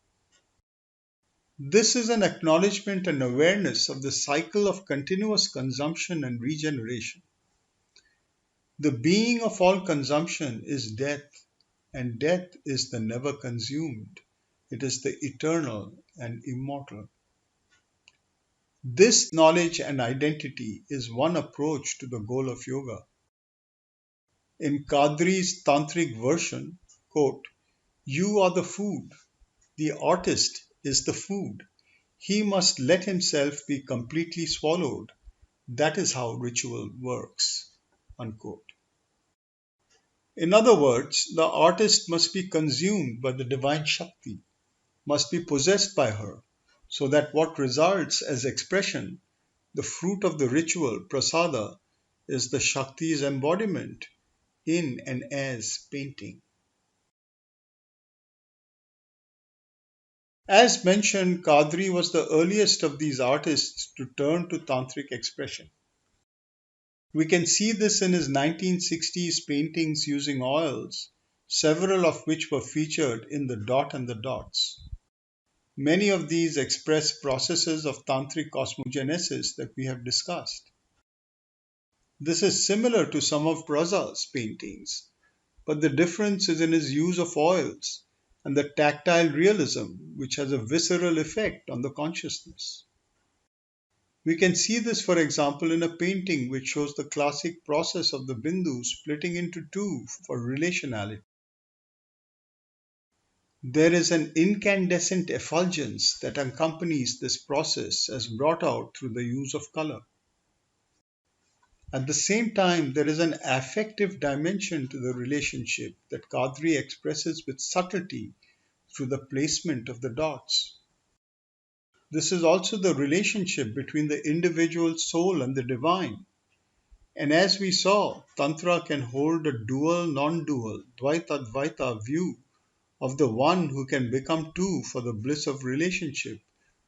This is an acknowledgement and awareness of the cycle of continuous consumption and regeneration. The being of all consumption is death, and death is the never consumed. It is the eternal and immortal. This knowledge and identity is one approach to the goal of yoga. In Qadri's tantric version, quote, "You are the food. The artist is the food. He must let himself be completely swallowed. That is how ritual works." Unquote. In other words, the artist must be consumed by the divine Shakti, must be possessed by her, so that what results as expression, the fruit of the ritual, prasada, is the Shakti's embodiment in and as painting. As mentioned, Qadri was the earliest of these artists to turn to tantric expression. We can see this in his 1960s paintings using oils, several of which were featured in The Dot and the Dots. Many of these express processes of tantric cosmogenesis that we have discussed. This is similar to some of Raza's paintings, but the difference is in his use of oils and the tactile realism, which has a visceral effect on the consciousness. We can see this, for example, in a painting which shows the classic process of the Bindu splitting into two for relationality. There is an incandescent effulgence that accompanies this process as brought out through the use of color. At the same time, there is an affective dimension to the relationship that Qadri expresses with subtlety through the placement of the dots. This is also the relationship between the individual soul and the divine. And as we saw, Tantra can hold a dual, non-dual, Dvaita Dvaita view of the one who can become two for the bliss of relationship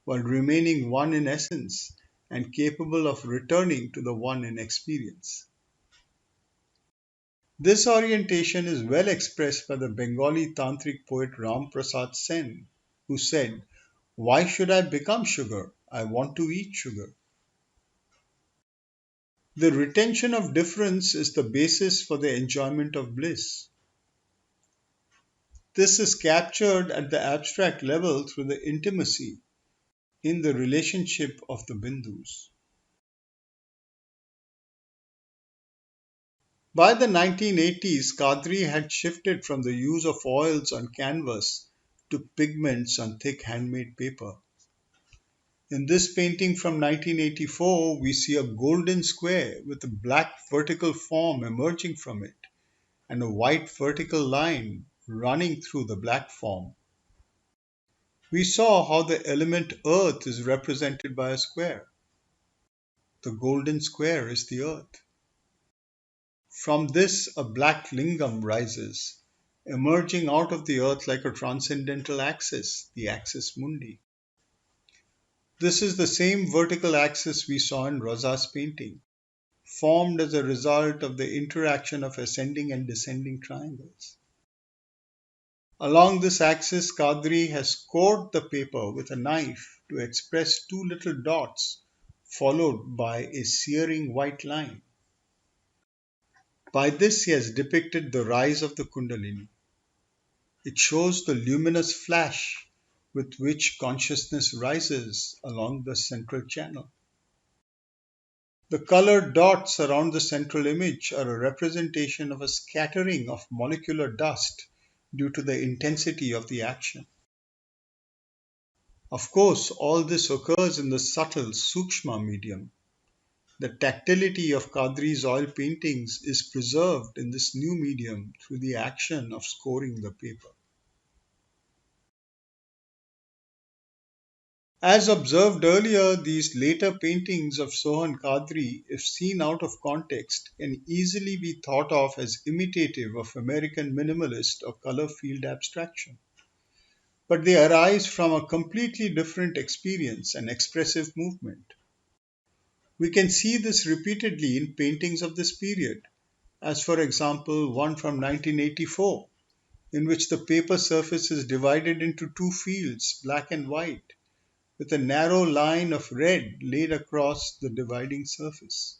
while remaining one in essence and capable of returning to the one in experience. This orientation is well expressed by the Bengali tantric poet Ram Prasad Sen, who said, "Why should I become sugar? I want to eat sugar." The retention of difference is the basis for the enjoyment of bliss. This is captured at the abstract level through the intimacy in the relationship of the Bindus. By the 1980s, Qadri had shifted from the use of oils on canvas to pigments on thick handmade paper. In this painting from 1984, we see a golden square with a black vertical form emerging from it and a white vertical line running through the black form. We saw how the element earth is represented by a square. The golden square is the earth. From this, a black lingam rises, emerging out of the earth like a transcendental axis, the axis mundi. This is the same vertical axis we saw in Raza's painting, formed as a result of the interaction of ascending and descending triangles. Along this axis, Qadri has scored the paper with a knife to express two little dots, followed by a searing white line. By this, he has depicted the rise of the Kundalini. It shows the luminous flash with which consciousness rises along the central channel. The colored dots around the central image are a representation of a scattering of molecular dust due to the intensity of the action. Of course, all this occurs in the subtle Sukshma medium. The tactility of Qadri's oil paintings is preserved in this new medium through the action of scoring the paper. As observed earlier, these later paintings of Sohan Qadri, if seen out of context, can easily be thought of as imitative of American minimalist or color field abstraction. But they arise from a completely different experience and expressive movement. We can see this repeatedly in paintings of this period, as for example one from 1984, in which the paper surface is divided into two fields, black and white, with a narrow line of red laid across the dividing surface.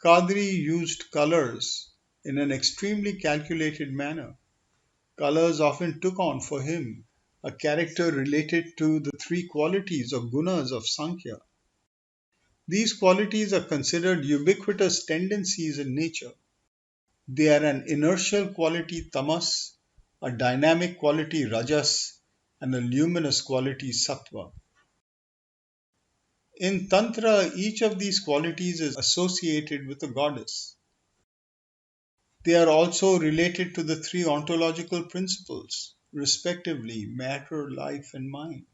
Qadri used colors in an extremely calculated manner. Colors often took on for him a character related to the three qualities or gunas of Sankhya. These qualities are considered ubiquitous tendencies in nature. They are an inertial quality tamas, a dynamic quality rajas, and a luminous quality sattva. In Tantra, each of these qualities is associated with a goddess. They are also related to the three ontological principles, respectively matter, life, and mind.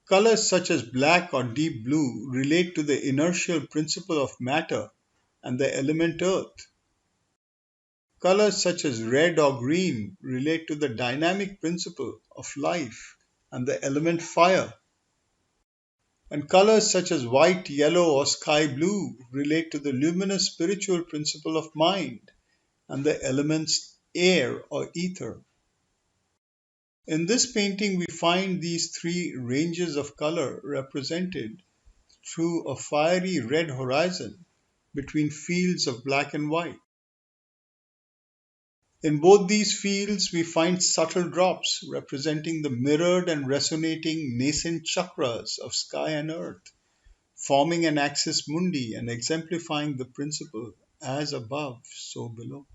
Colors such as black or deep blue relate to the inertial principle of matter and the element earth. Colors such as red or green relate to the dynamic principle of life and the element fire. And colors such as white, yellow, or sky blue relate to the luminous spiritual principle of mind and the elements air or ether. In this painting, we find these three ranges of color represented through a fiery red horizon between fields of black and white. In both these fields, we find subtle drops representing the mirrored and resonating nascent chakras of sky and earth, forming an axis mundi and exemplifying the principle as above, so below.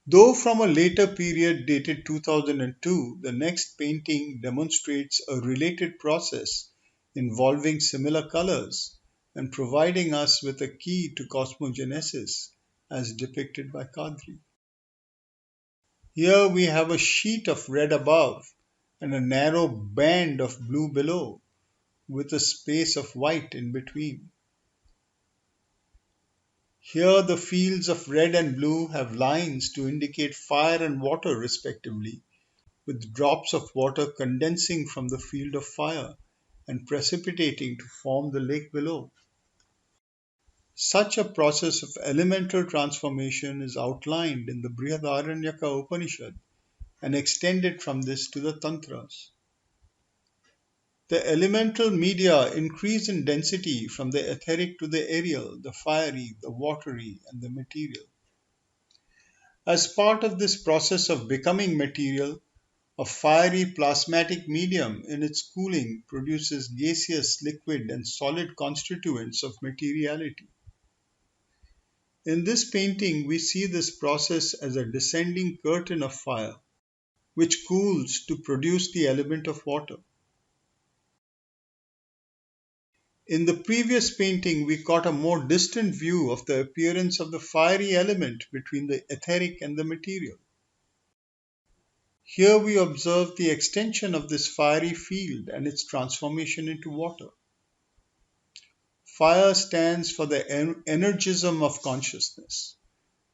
Though from a later period dated 2002, the next painting demonstrates a related process involving similar colors and providing us with a key to cosmogenesis as depicted by Qadri. Here we have a sheet of red above and a narrow band of blue below, with a space of white in between. Here the fields of red and blue have lines to indicate fire and water respectively, with drops of water condensing from the field of fire and precipitating to form the lake below. Such a process of elemental transformation is outlined in the Brihadaranyaka Upanishad and extended from this to the Tantras. The elemental media increase in density from the etheric to the aerial, the fiery, the watery, and the material. As part of this process of becoming material, a fiery plasmatic medium in its cooling produces gaseous, liquid, and solid constituents of materiality. In this painting, we see this process as a descending curtain of fire, which cools to produce the element of water. In the previous painting, we caught a more distant view of the appearance of the fiery element between the etheric and the material. Here we observe the extension of this fiery field and its transformation into water. Fire stands for the energism of consciousness,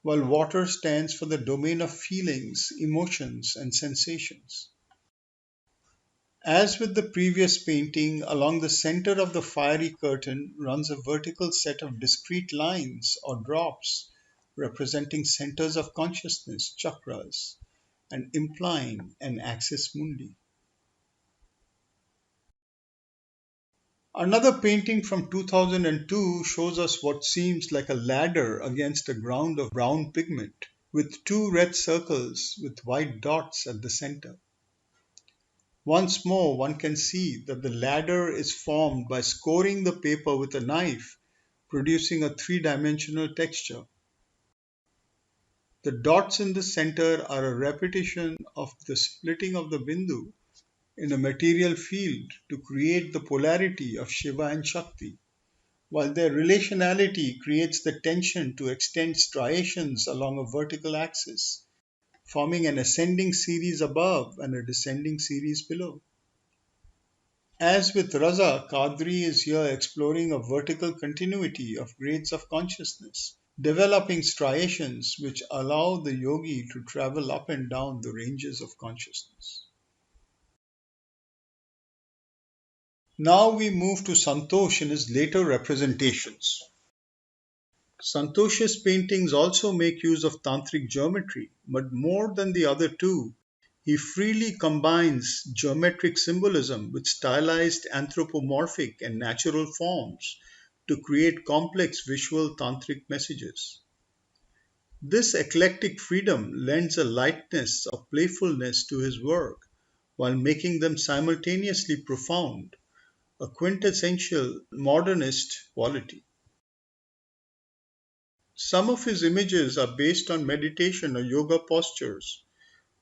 while water stands for the domain of feelings, emotions, and sensations. As with the previous painting, along the center of the fiery curtain runs a vertical set of discrete lines or drops representing centers of consciousness, chakras, and implying an axis mundi. Another painting from 2002 shows us what seems like a ladder against a ground of brown pigment, with two red circles with white dots at the center. Once more, one can see that the ladder is formed by scoring the paper with a knife, producing a three-dimensional texture. The dots in the center are a repetition of the splitting of the Bindu in a material field to create the polarity of Shiva and Shakti, while their relationality creates the tension to extend striations along a vertical axis, forming an ascending series above and a descending series below. As with Raza, Qadri is here exploring a vertical continuity of grades of consciousness, developing striations which allow the yogi to travel up and down the ranges of consciousness. Now we move to Santosh in his later representations. Santosh's paintings also make use of tantric geometry, but more than the other two, he freely combines geometric symbolism with stylized anthropomorphic and natural forms to create complex visual tantric messages. This eclectic freedom lends a lightness of playfulness to his work while making them simultaneously profound, a quintessential modernist quality. Some of his images are based on meditation or yoga postures,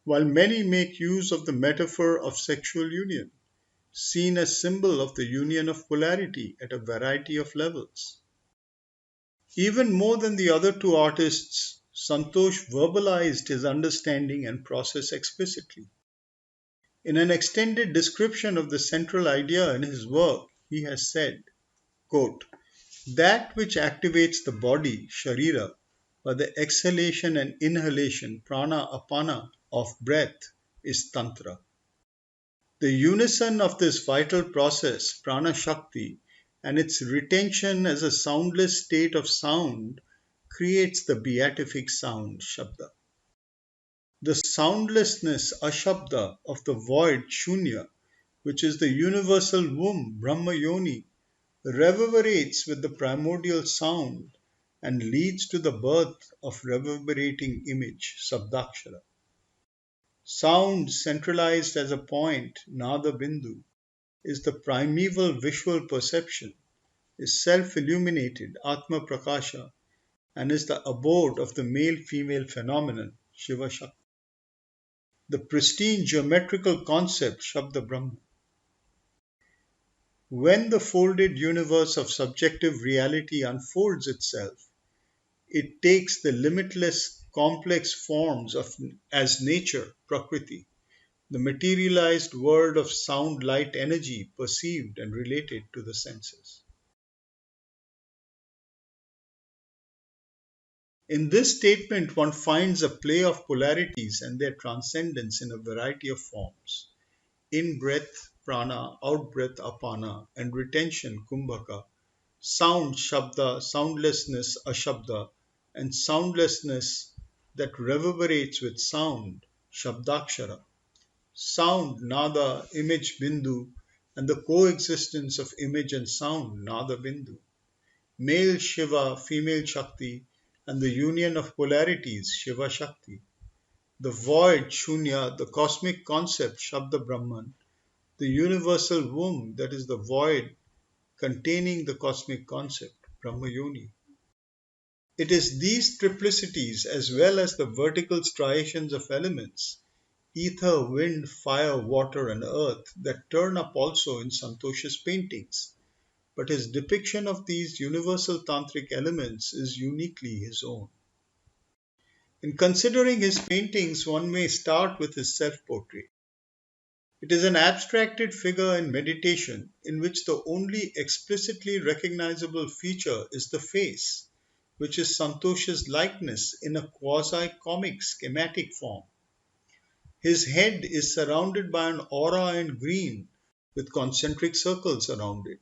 while many make use of the metaphor of sexual union, seen as symbol of the union of polarity at a variety of levels. Even more than the other two artists, Santosh verbalized his understanding and process explicitly. In an extended description of the central idea in his work, he has said, quote, that which activates the body, sharira, by the exhalation and inhalation, prana apana, of breath is Tantra. The unison of this vital process, prana shakti, and its retention as a soundless state of sound creates the beatific sound, shabda. The soundlessness, ashabda, of the void, shunya, which is the universal womb, Brahma Yoni, reverberates with the primordial sound and leads to the birth of reverberating image, Sabdakshara. Sound, centralized as a point, Nada Bindu, is the primeval visual perception, is self-illuminated, Atma Prakasha, and is the abode of the male-female phenomenon, Shiva Shakti. The pristine geometrical concept, Shabda Brahma. When the folded universe of subjective reality unfolds itself, it takes the limitless complex forms of as nature, Prakriti, the materialized world of sound light energy perceived and related to the senses. In this statement, one finds a play of polarities and their transcendence in a variety of forms. In-breath, prana, out-breath, apana, and retention, kumbhaka, sound, shabda, soundlessness, ashabda, and soundlessness that reverberates with sound, shabdakshara, sound, nada, image, bindu, and the coexistence of image and sound, nada, bindu, male Shiva, female Shakti, and the union of polarities, Shiva Shakti, the void, Shunya, the cosmic concept, Shabda Brahman, the universal womb, that is the void containing the cosmic concept, Brahma Yoni. It is these triplicities as well as the vertical striations of elements, ether, wind, fire, water, and earth, that turn up also in Santosh's paintings. But his depiction of these universal tantric elements is uniquely his own. In considering his paintings, one may start with his self-portrait. It is an abstracted figure in meditation in which the only explicitly recognizable feature is the face, which is Santosh's likeness in a quasi-comic schematic form. His head is surrounded by an aura in green with concentric circles around it.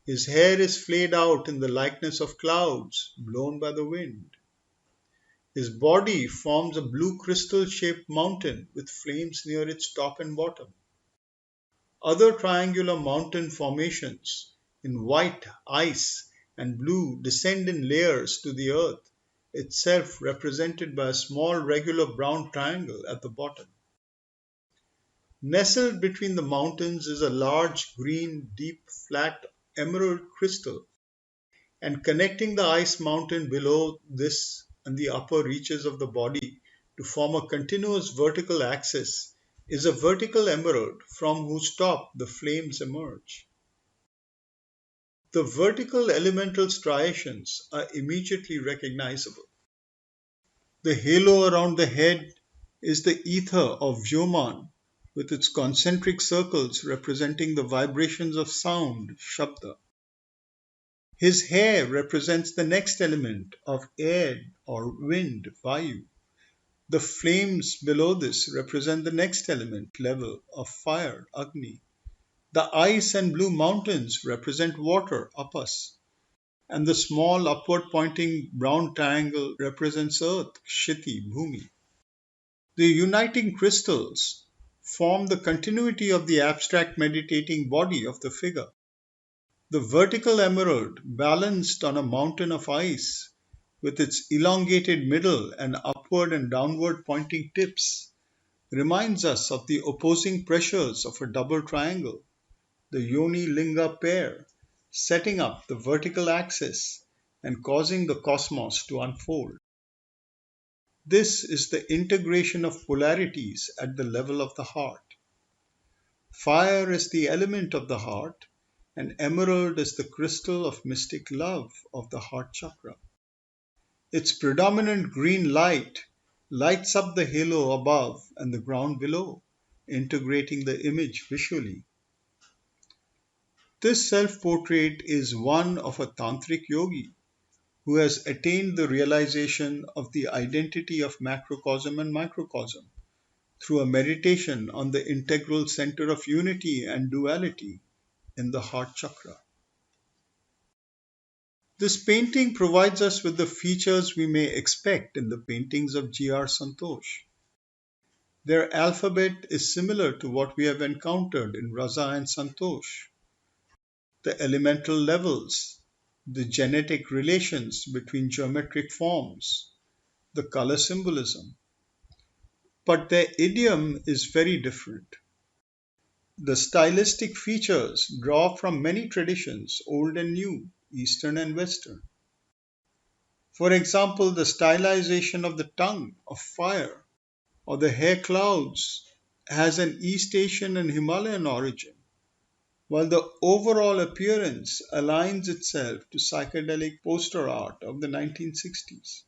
His hair is flayed out in the likeness of clouds blown by the wind. His body forms a blue crystal-shaped mountain with flames near its top and bottom. Other triangular mountain formations in white, ice, and blue descend in layers to the earth, itself represented by a small regular brown triangle at the bottom. Nestled between the mountains is a large green, deep, flat emerald crystal, and connecting the ice mountain below this and the upper reaches of the body to form a continuous vertical axis is a vertical emerald from whose top the flames emerge. The vertical elemental striations are immediately recognizable. The halo around the head is the ether of Vyoman, with its concentric circles representing the vibrations of sound, Shabda. His hair represents the next element of air or wind, Vayu. The flames below this represent the next element, level of fire, Agni. The ice and blue mountains represent water, Apas. And the small upward pointing brown triangle represents earth, Kshiti, Bhumi. The uniting crystals form the continuity of the abstract meditating body of the figure. The vertical emerald, balanced on a mountain of ice, with its elongated middle and upward and downward pointing tips, reminds us of the opposing pressures of a double triangle, the Yoni Linga pair, setting up the vertical axis and causing the cosmos to unfold. This is the integration of polarities at the level of the heart. Fire is the element of the heart, and emerald is the crystal of mystic love of the heart chakra. Its predominant green light lights up the halo above and the ground below, integrating the image visually. This self-portrait is one of a tantric yogi who has attained the realization of the identity of macrocosm and microcosm through a meditation on the integral center of unity and duality in the heart chakra. This painting provides us with the features we may expect in the paintings of G.R. Santosh. Their alphabet is similar to what we have encountered in Raza and Santosh. The elemental levels, the genetic relations between geometric forms, the color symbolism. But their idiom is very different. The stylistic features draw from many traditions, old and new, Eastern and Western. For example, the stylization of the tongue of fire or the hair clouds has an East Asian and Himalayan origin, while the overall appearance aligns itself to psychedelic poster art of the 1960s.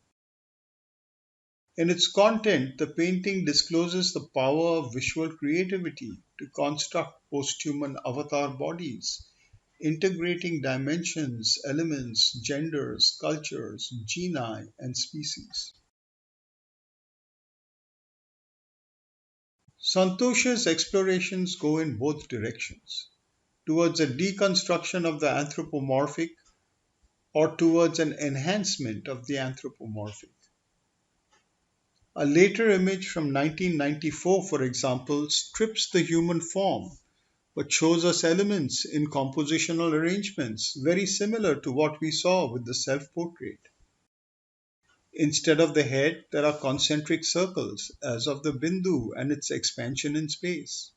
In its content, the painting discloses the power of visual creativity to construct post-human avatar bodies, integrating dimensions, elements, genders, cultures, genii, and species. Santosh's explorations go in both directions, towards a deconstruction of the anthropomorphic or towards an enhancement of the anthropomorphic. A later image from 1994, for example, strips the human form but shows us elements in compositional arrangements very similar to what we saw with the self-portrait. Instead of the head, there are concentric circles, as of the Bindu and its expansion in space.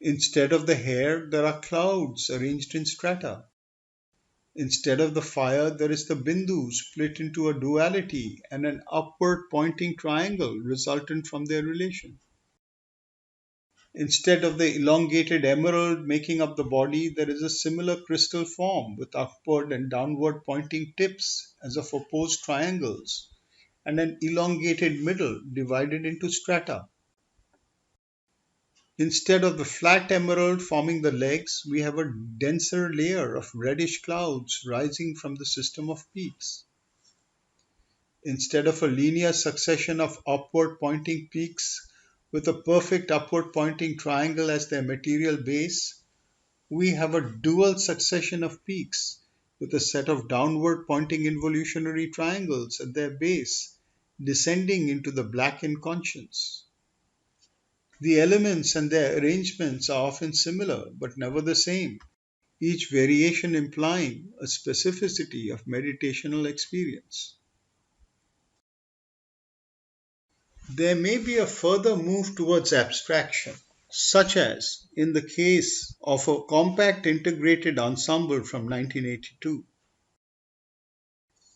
Instead of the hair, there are clouds arranged in strata. Instead of the fire, there is the Bindu split into a duality and an upward pointing triangle resultant from their relation. Instead of the elongated emerald making up the body, there is a similar crystal form with upward and downward pointing tips as of opposed triangles and an elongated middle divided into strata. Instead of the flat emerald forming the legs, we have a denser layer of reddish clouds rising from the system of peaks. Instead of a linear succession of upward pointing peaks with a perfect upward pointing triangle as their material base, we have a dual succession of peaks with a set of downward pointing involutionary triangles at their base, descending into the black inconscience. The elements and their arrangements are often similar but never the same, each variation implying a specificity of meditational experience. There may be a further move towards abstraction, such as in the case of a compact integrated ensemble from 1982.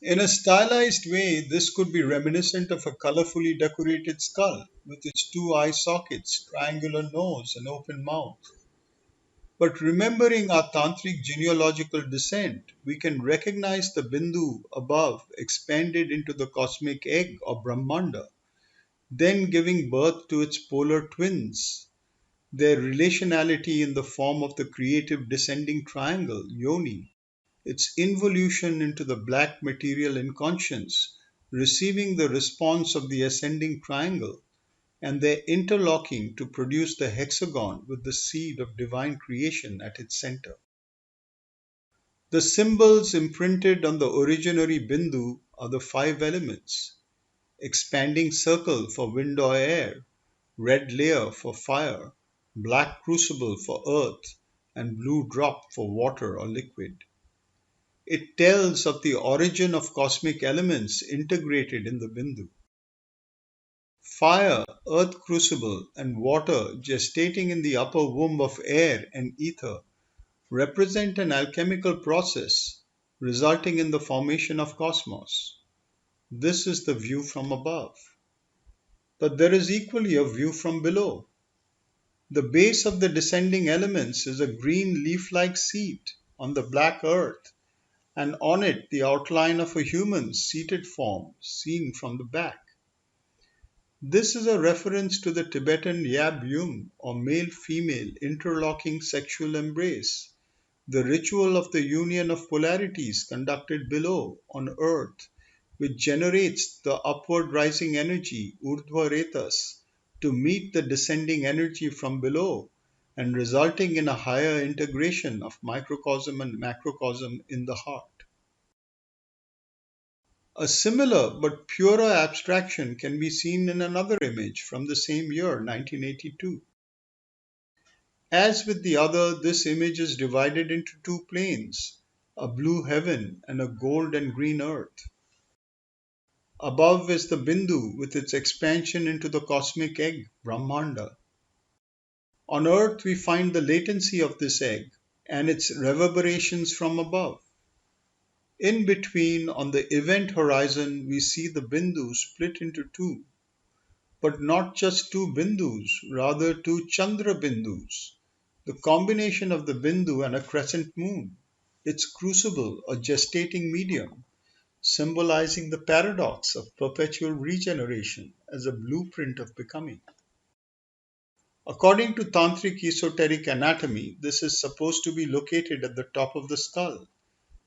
In a stylized way, this could be reminiscent of a colorfully decorated skull with its two eye sockets, triangular nose, and open mouth. But remembering our tantric genealogical descent, we can recognize the Bindu above expanded into the cosmic egg or Brahmanda, then giving birth to its polar twins, their relationality in the form of the creative descending triangle, Yoni, its involution into the black material inconscience, receiving the response of the ascending triangle, and their interlocking to produce the hexagon with the seed of divine creation at its center. The symbols imprinted on the originary Bindu are the five elements: expanding circle for wind or air, red layer for fire, black crucible for earth, and blue drop for water or liquid. It tells of the origin of cosmic elements integrated in the Bindu. Fire, earth crucible, and water gestating in the upper womb of air and ether represent an alchemical process resulting in the formation of cosmos. This is the view from above. But there is equally a view from below. The base of the descending elements is a green leaf-like seat on the black earth, and on it the outline of a human seated form seen from the back. This is a reference to the Tibetan Yab Yum or male-female interlocking sexual embrace, the ritual of the union of polarities conducted below on earth, which generates the upward rising energy, Urdhva Retas, to meet the descending energy from below and resulting in a higher integration of microcosm and macrocosm in the heart. A similar but purer abstraction can be seen in another image from the same year, 1982. As with the other, this image is divided into two planes, a blue heaven and a gold and green earth. Above is the Bindu with its expansion into the cosmic egg, Brahmanda. On earth, we find the latency of this egg and its reverberations from above. In between, on the event horizon, we see the Bindu split into two, but not just two Bindus, rather two Chandra Bindus, the combination of the Bindu and a crescent moon, its crucible or gestating medium, symbolizing the paradox of perpetual regeneration as a blueprint of becoming. According to Tantric Esoteric anatomy, this is supposed to be located at the top of the skull,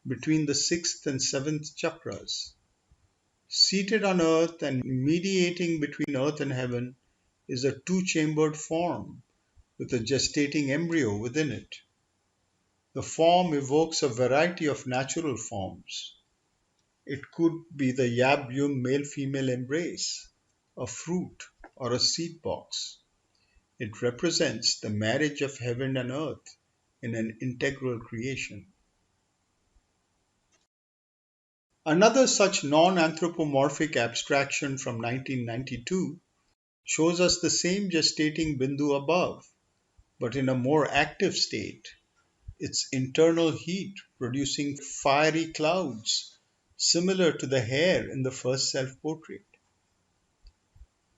between the sixth and seventh chakras. Seated on earth and mediating between earth and heaven is a two-chambered form with a gestating embryo within it. The form evokes a variety of natural forms. It could be the Yab Yum male-female embrace, a fruit, or a seed box. It represents the marriage of heaven and earth in an integral creation. Another such non-anthropomorphic abstraction from 1992 shows us the same gestating Bindu above, but in a more active state, its internal heat producing fiery clouds similar to the hair in the first self-portrait.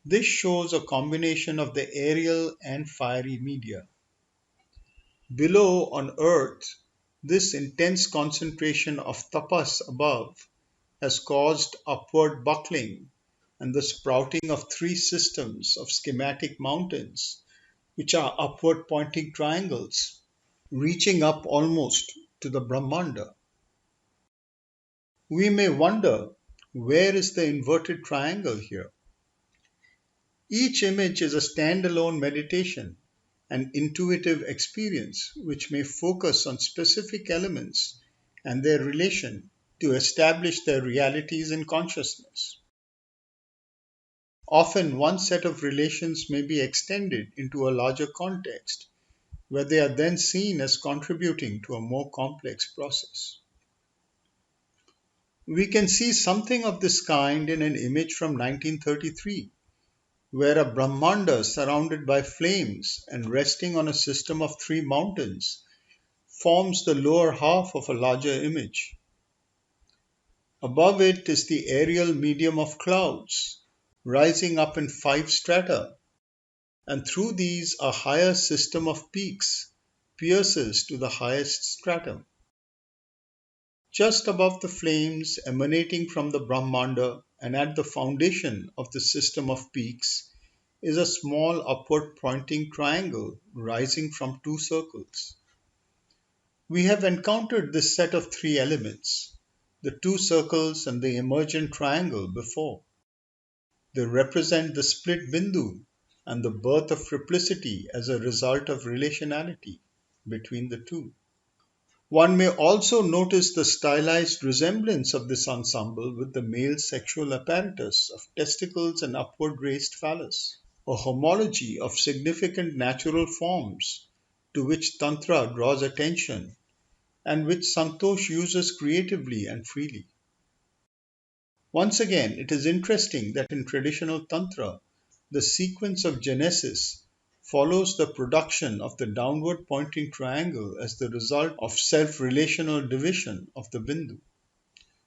This shows a combination of the aerial and fiery media. Below on earth, this intense concentration of tapas above has caused upward buckling and the sprouting of three systems of schematic mountains, which are upward pointing triangles, reaching up almost to the Brahmanda. We may wonder, where is the inverted triangle here? Each image is a standalone meditation, an intuitive experience which may focus on specific elements and their relation to establish their realities in consciousness. Often, one set of relations may be extended into a larger context, where they are then seen as contributing to a more complex process. We can see something of this kind in an image from 1933, where a Brahmanda surrounded by flames and resting on a system of three mountains forms the lower half of a larger image. Above it is the aerial medium of clouds, rising up in five strata, and through these a higher system of peaks pierces to the highest stratum. Just above the flames emanating from the Brahmanda and at the foundation of the system of peaks is a small upward pointing triangle rising from two circles. We have encountered this set of three elements, the two circles and the emergent triangle, before. They represent the split Bindu and the birth of triplicity as a result of relationality between the two. One may also notice the stylized resemblance of this ensemble with the male sexual apparatus of testicles and upward raised phallus, a homology of significant natural forms to which Tantra draws attention and which Santosh uses creatively and freely. Once again, it is interesting that in traditional Tantra, the sequence of genesis follows the production of the downward pointing triangle as the result of self relational division of the Bindu.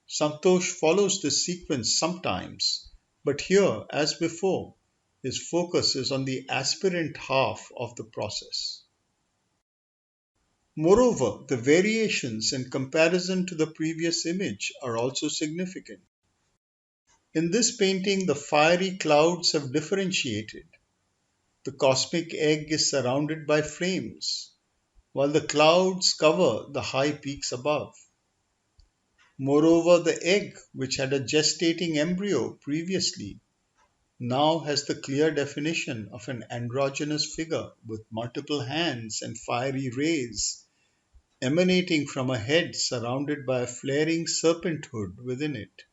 Santosh follows this sequence sometimes, but here, as before, his focus is on the aspirant half of the process. Moreover, the variations in comparison to the previous image are also significant. In this painting, the fiery clouds have differentiated. The cosmic egg is surrounded by flames, while the clouds cover the high peaks above. Moreover, the egg, which had a gestating embryo previously, now has the clear definition of an androgynous figure with multiple hands and fiery rays emanating from a head surrounded by a flaring serpenthood within it.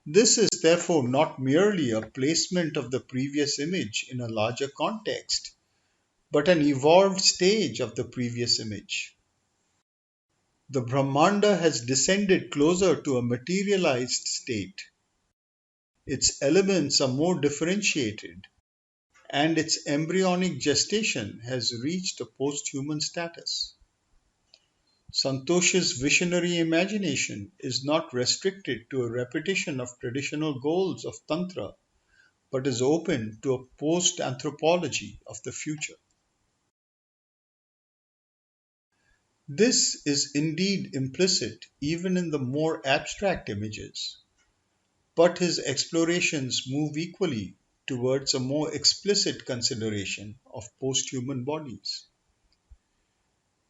This is therefore not merely a placement of the previous image in a larger context, but an evolved stage of the previous image. The Brahmanda has descended closer to a materialized state. Its elements are more differentiated, and its embryonic gestation has reached a post-human status. Santosh's visionary imagination is not restricted to a repetition of traditional goals of Tantra, but is open to a post-anthropology of the future. This is indeed implicit even in the more abstract images, but his explorations move equally towards a more explicit consideration of post-human bodies.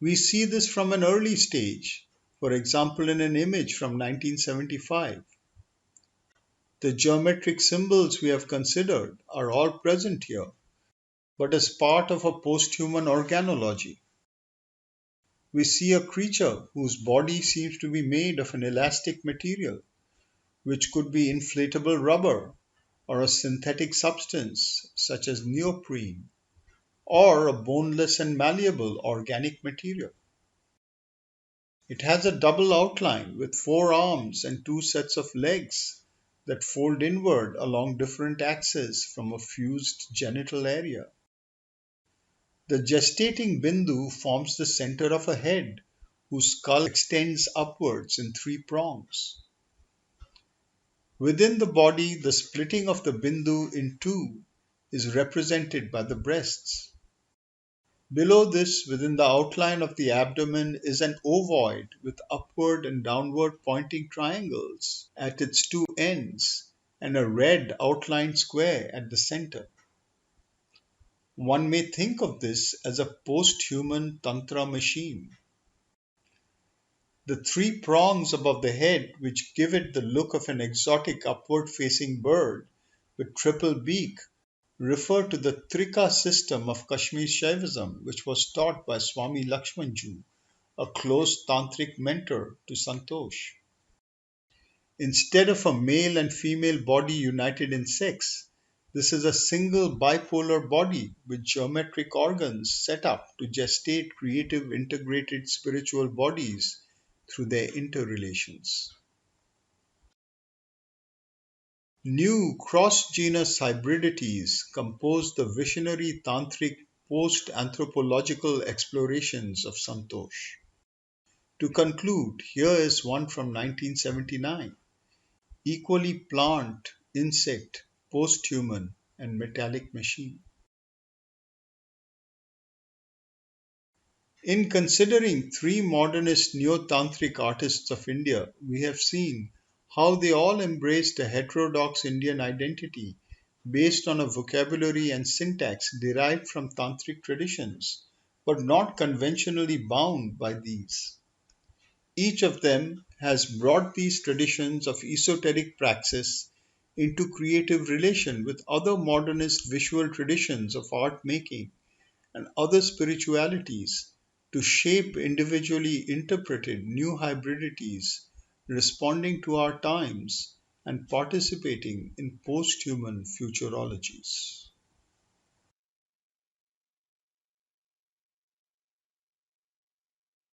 We see this from an early stage, for example in an image from 1975. The geometric symbols we have considered are all present here, but as part of a post-human organology. We see a creature whose body seems to be made of an elastic material, which could be inflatable rubber or a synthetic substance such as neoprene, or a boneless and malleable organic material. It has a double outline with four arms and two sets of legs that fold inward along different axes from a fused genital area. The gestating Bindu forms the center of a head whose skull extends upwards in three prongs. Within the body, the splitting of the Bindu in two is represented by the breasts. Below this, within the outline of the abdomen, is an ovoid with upward and downward pointing triangles at its two ends and a red outlined square at the center. One may think of this as a post-human Tantra machine. The three prongs above the head, which give it the look of an exotic upward-facing bird with triple beak, refer to the Trika system of Kashmir Shaivism, which was taught by Swami Lakshmanju, a close tantric mentor to Santosh. Instead of a male and female body united in sex, this is a single bipolar body with geometric organs set up to gestate creative integrated spiritual bodies through their interrelations. New cross-genus hybridities compose the visionary tantric post-anthropological explorations of Santosh. To conclude, here is one from 1979, equally plant, insect, post-human, and metallic machine. In considering three modernist neo-tantric artists of India, we have seen how they all embraced a heterodox Indian identity based on a vocabulary and syntax derived from tantric traditions, but not conventionally bound by these. Each of them has brought these traditions of esoteric praxis into creative relation with other modernist visual traditions of art making and other spiritualities to shape individually interpreted new hybridities responding to our times and participating in post human futurologies.